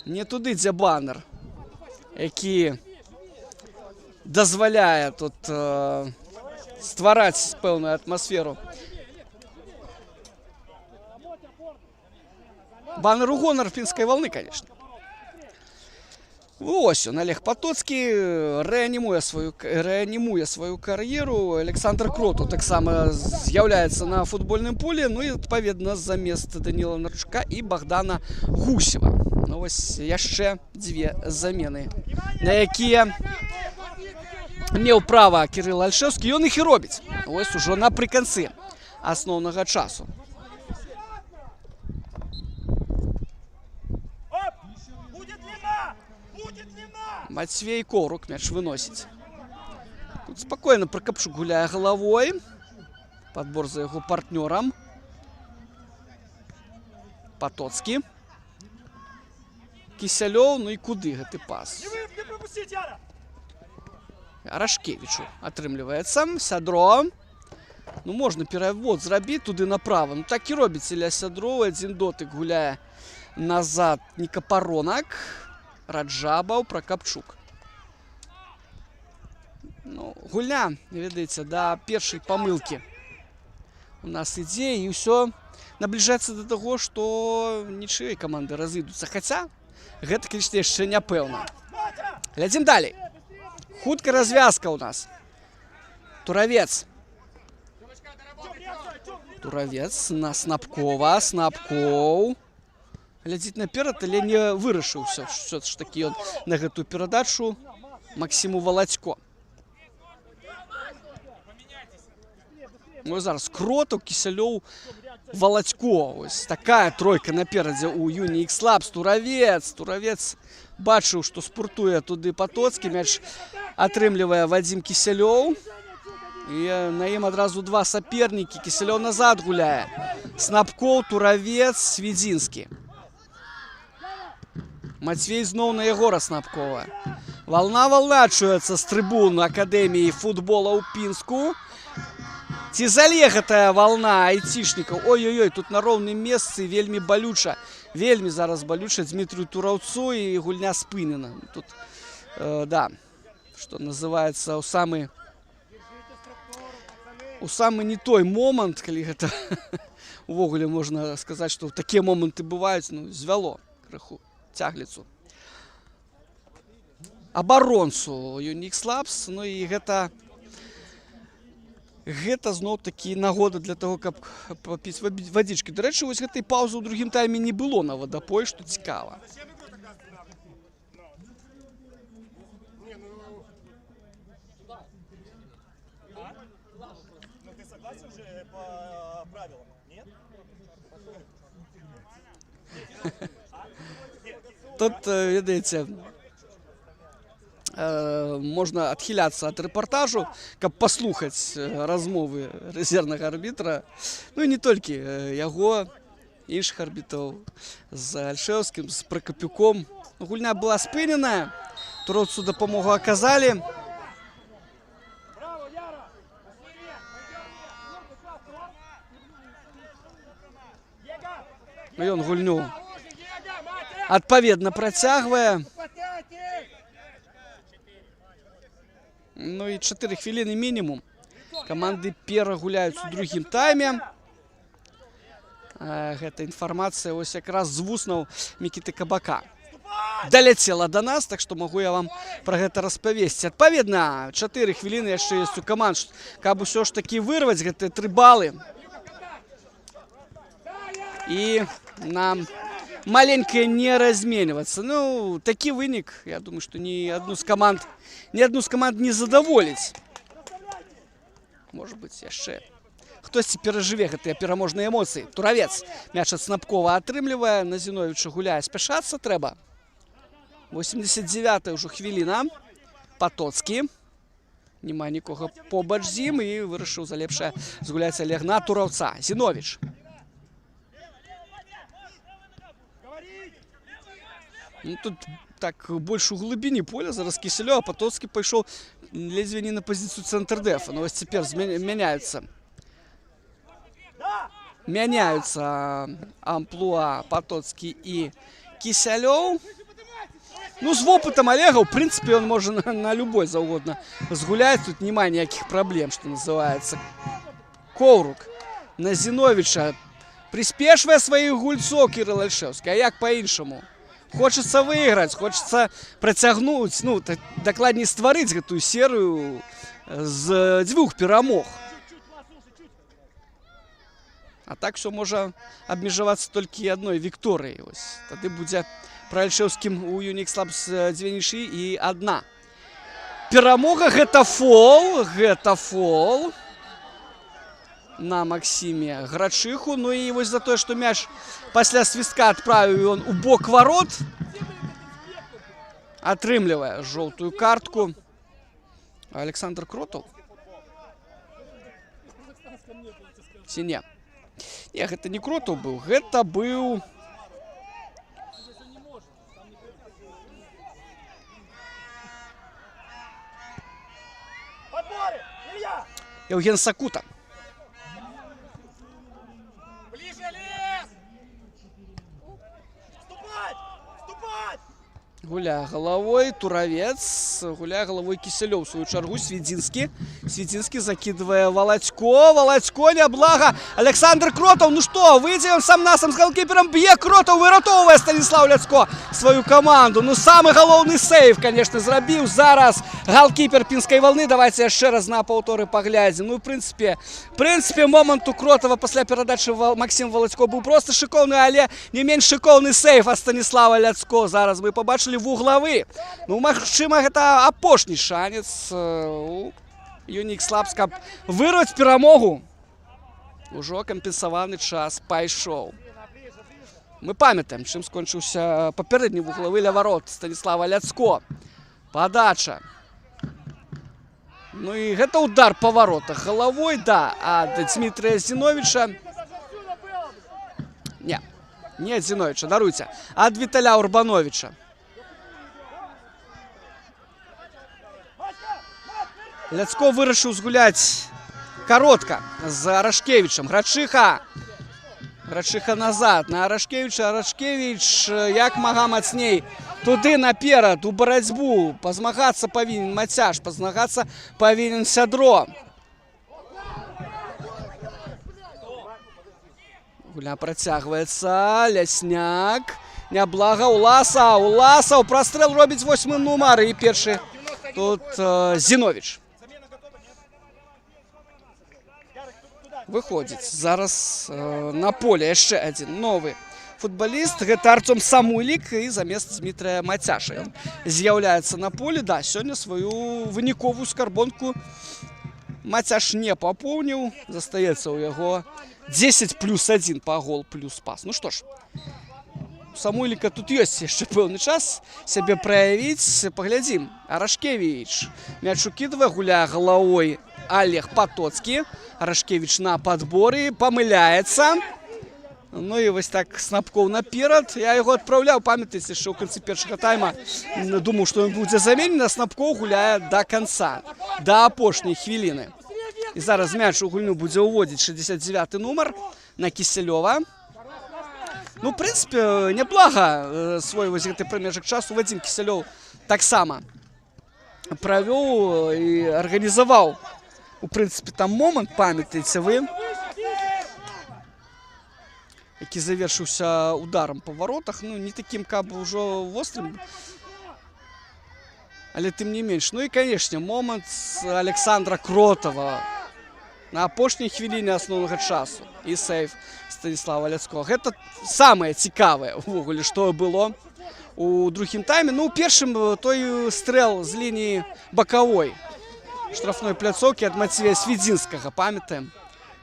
Не туды, дзе банер, які дазваляе тут ствараць пэўную атмасферу. Банер у гонар фінскай валны, конечно. Ось он, Олег Потоцкий реанімує свою кар'єру. Олександр Кротов так само з'являється на футбольному полі. Ну і, відповідно, замість Данила Нарчука і Богдана Гусєва. Ну ось яще дві заміни, на які мав право Кирилл Ольшевський. І він їх і робить. Ось уже наприкінці основного часу. Матвей Коврук мяч выносит. Тут спокойно Прокопчук, гуляя головой. Подбор за его партнером. Потоцкий. Киселев, ну и куды гэты пас? Рашкевичу атрымліваецца. Сядро. Ну, можно перевод зрабіць туды направо. Ну, так и робіць Ілля Сядров. Один дотык, гуляя назад, Никопоронок. Раджабаў, Прокопчук. Ну, гульня, ведаеце, да першай памылкі у нас ідзе, і ўсё набліжаецца да таго, што нічые каманды разыдуцца. Хаця, гэта, конечно, яшчэ не пэўна. Глядзім далей. Хутка развязка ў нас. Туравец. Туравец на Снапкова. Снапков. Глядзіць наперад, але не вырашыўся все ж такі ён на гэтую перадачу Максиму Володько. Ну зараз Кротов, Киселев, Володько. Ось такая тройка наперадзе у Юні Ікс-Лабс. Туравец бачыў, што спуртуе туды Потоцкі. Мяч атрымлівае Вадзім Киселев. І на ім адразу два сапернікі. Киселев назад гуляе. Снапков, Туравец, Свідзінскі. Матвей зноў на Егора Снапкова. Волна чуецца з трыбун Акадэміі футбола ў Пінску. Ці зале гэтая волна айцішнікаў? Ой-ой-ой, тут на роўным месцы вельмі балюча. Вельмі зараз балюча Дмітрию Тураўцу і гульня спынена. Тут, да, што называецца, у самы не той момант, калі гэта увогуле можна сказаць, што такія моманты бываюць, ну, звяло крыху цягліцу абаронцу Юні Ікс-Лабс. Ну і гэта зноў такі нагода для того, каб папіць вадзічкі. Да рэчы, вось гэтай паўзы ў другім тайме не было на вадапой, што цікава. Тут, ведаеце, можна адхіляцца ад рэпартажу, каб паслухаць размовы рэзервнага арбітра. Ну і не толькі яго, іншых арбітраў, з Альшевскім, з Прокопюком. Гульня была спыненая, тураўцу дапамогу аказалі. Ён гульню адпаведна працягвае. Ну і 4 хвіліны мінімум. Каманды перагуляюць у другім тайме. Гэта інфармацыя ось якраз з вуснаў Мікіты Кабака даляцела да нас, так што магу я вам пра гэта распавесці. Адпаведна, 4 хвіліны яшчэ ёсць у каманд, каб усё ж такі вырваць гэтыя 3 балы. І нам маленько не размениваться. Ну, такі вынік, я думаю, што ні адну з каманд не задаволіць. Может быть, яшчэ хтосьці перажыве гэтыя пераможныя эмоцыі. Туравец мяч ад Снапкова атрымлівае, на Зіновіча гуляе, спяшацца трэба. 89-я ўжо хвіліна. Потоцкі. Нема нікога побач з ім і вырашыў за лепшае згуляць Олег на Тураўца. Зіновіч. Ну, тут так больше у глыбіні поля. Зараз Киселев, а Потоцкі пайшоў ледзьве не на пазіцыю цэнтрдэфа. Но вось цяпер мяняюцца амплуа Потоцкі і Киселев. Ну, з вопытам Олега, в прынцыпе, ён можа на любой заўгодна згуляць. Тут няма ніякіх праблем, што называецца. Коврук на Зіновіча прыспешвае сваіх гульцоў Кірыл Альшевскі. А як па-іншаму? Хочацца выйграць, хочацца працягнуць, ну, дакладней стварыць гэтую серыю з 2 перамог. А так все можа абмежавацца толькі адной вікторыяй. Тады будзе пры Альшэўскім у Unix Labs 2 нічыі і 1 перамога. Гэта фол на Максіме Грачыху. Ну і вось за тое, што мяч пасля свістка адправіў ён у бок варот, атрымлівае жоўтую картку Александр Кротаў. Ці не? Не, гэта не Кротаў быў, гэта быў... Евген Сакута. Ближе лес! Вступать! Вступать! Гуляе головой Туравец, гуляе головой Кісялёў. В свою чаргу Свідзінскі закидывае Володько. Володько няблага. Александр Кротаў, ну что, выйдзе ён сам насам с голкипером, б'е Кротаў, выратоўвае Станіслав Ляцко свою команду. Ну самый галоўны сейв, конечно, зрабіў зараз голкипер Пінскай Валны. Давайте яшчэ раз на паўторы паглядзім. Ну, в принципе, момант у Кротава пасля перадачы Максим Володько быў просто шикоўны, але не менш шикоўны сейв ад Станіслава Ляцко. Зараз мы побачили вуглавы. Ну, магчыма, гэта апошні шанец у Unix Labs, каб вырваць перамогу. Ужо кампенсаваны час пайшоў. Мы памятаем, чым скончыўся папярэдні вуглавы ля варот Станіслава Ляцко. Падача. Ну і гэта удар па варотах галавой, да, ад Дмітрыя Зіновіча. Не ад Зіновіча, даруйце, ад Віталя Урбановича. Ляцко вырашыў згуляць каротка з Арашкевічам. Грачыха назад на Арашкевіча. Арашкевіч як мага мацней туды наперад у барацьбу. Пазмагацца павінен Мацяш, пазмагацца павінен Сядро. Гуля працягваецца. Лясняк. Няблага. Уласаў. Прастрэл робіць 8-й нумар. І першы тут Зіновіч. Выходзіць зараз на поле яшчэ адзін новы футболіст. Гэта Артём Самуйлік і замест Дмітрыя Мацяша. Ён з'яўляецца на поле. Да, сёння сваю выніковую скарбонку Мацяш не папоўніў. Застаецца ў яго 10+1 па гол плюс пас. Ну што ж, у Самуйліка тут ёсць яшчэ пэўны час сябе праявіць. Паглядзім. Арашкевіч мяч укідвае, гуляе галавой Олег Потоцкі. Арашкевіч на падборы, памыляецца. Ну і вось так Снапкоў наперад. Я яго адпраўляў, памятаеце, што ў канцы першага тайма думаў, што ён будзе заменены, а Снапкоў гуляе да канца, да апошняй хвіліны. І зараз мяч у гульню будзе ўводзіць 69-й нумар на Кісялёва. Ну, в прынцыпе, няблага свой вось гэты прамежак часу Вадзім Кісялёў таксама правёў і арганізаваў. У прынцыпе, там момант, памятаеце вы, які завершыўся ударам па варотах. Ну, не такім, каб ужо вострым, але тым не менш. Ну і, канешне, момант Александра Кротава на апошняй хвіліне асноўнага часу. І сейф Станіслава Ляцко. Гэта самае цікавае, увогуле, што было у другім тайме. Ну, у першым той стрэл з лініі бакавой штрафной пляцоўкі ад Мацвея Свідзінскага, памятаем,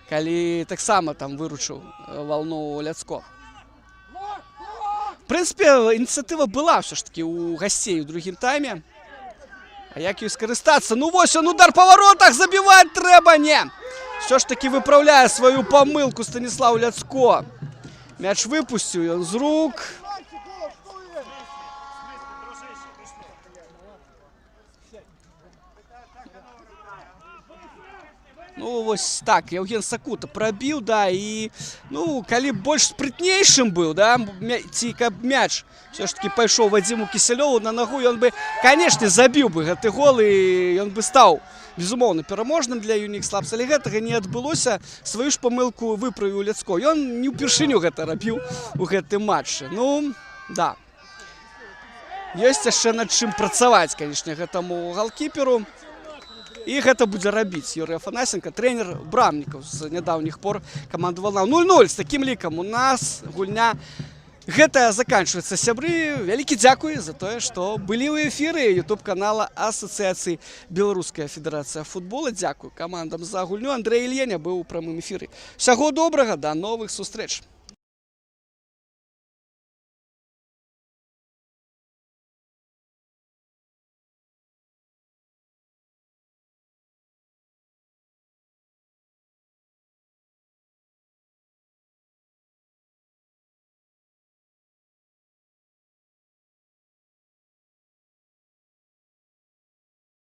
калі таксама там выручыў Валну Ляцко. В прынцыпе, ініцыятыва была ўсё ж такі у гасцей у другім тайме. А як ёй скарыстацца? Ну вось он, удар па варотах, забіваць трэба, не! Все ж таки выпраўляе сваю памылку Станіслав Ляцко. Мяч выпусціў ён з рук. Ну, вось так, Евген Сакута прабіў, да, і, ну, калі больш спрытнейшым быў, да, ці каб мяч все ж таки пайшоў Вадзіму Кісялёву на нагу, ён бы, канешне, забіў бы гэты гол, і ён бы стаў, безумоўна, пераможным для Unix Labs, але гэтага не адбылося, сваю ж памылку выправіў Ляцко. Ён не ўпершыню гэта рабіў у гэтым матчы. Ну, да. ёсць яшчэ над чым працаваць, канешне, гэтаму галкіперу. І гэта будзе рабіць Юрый Афанасенко, трэнер брамнікаў з нядаўніх пор каманды «Валнаў». 0-0 з такім лікам у нас гульня гэтая заканчваецца. Сябры, вялікі дзякуй за тое, што былі ў эфіры ютуб-канала Асацыяцыі Беларуская федэрацыя футбола. Дзякуй камандам за гульню. Андрэй Ільеня быў у прамым эфіры. Усяго добрага, да новых сустрэч.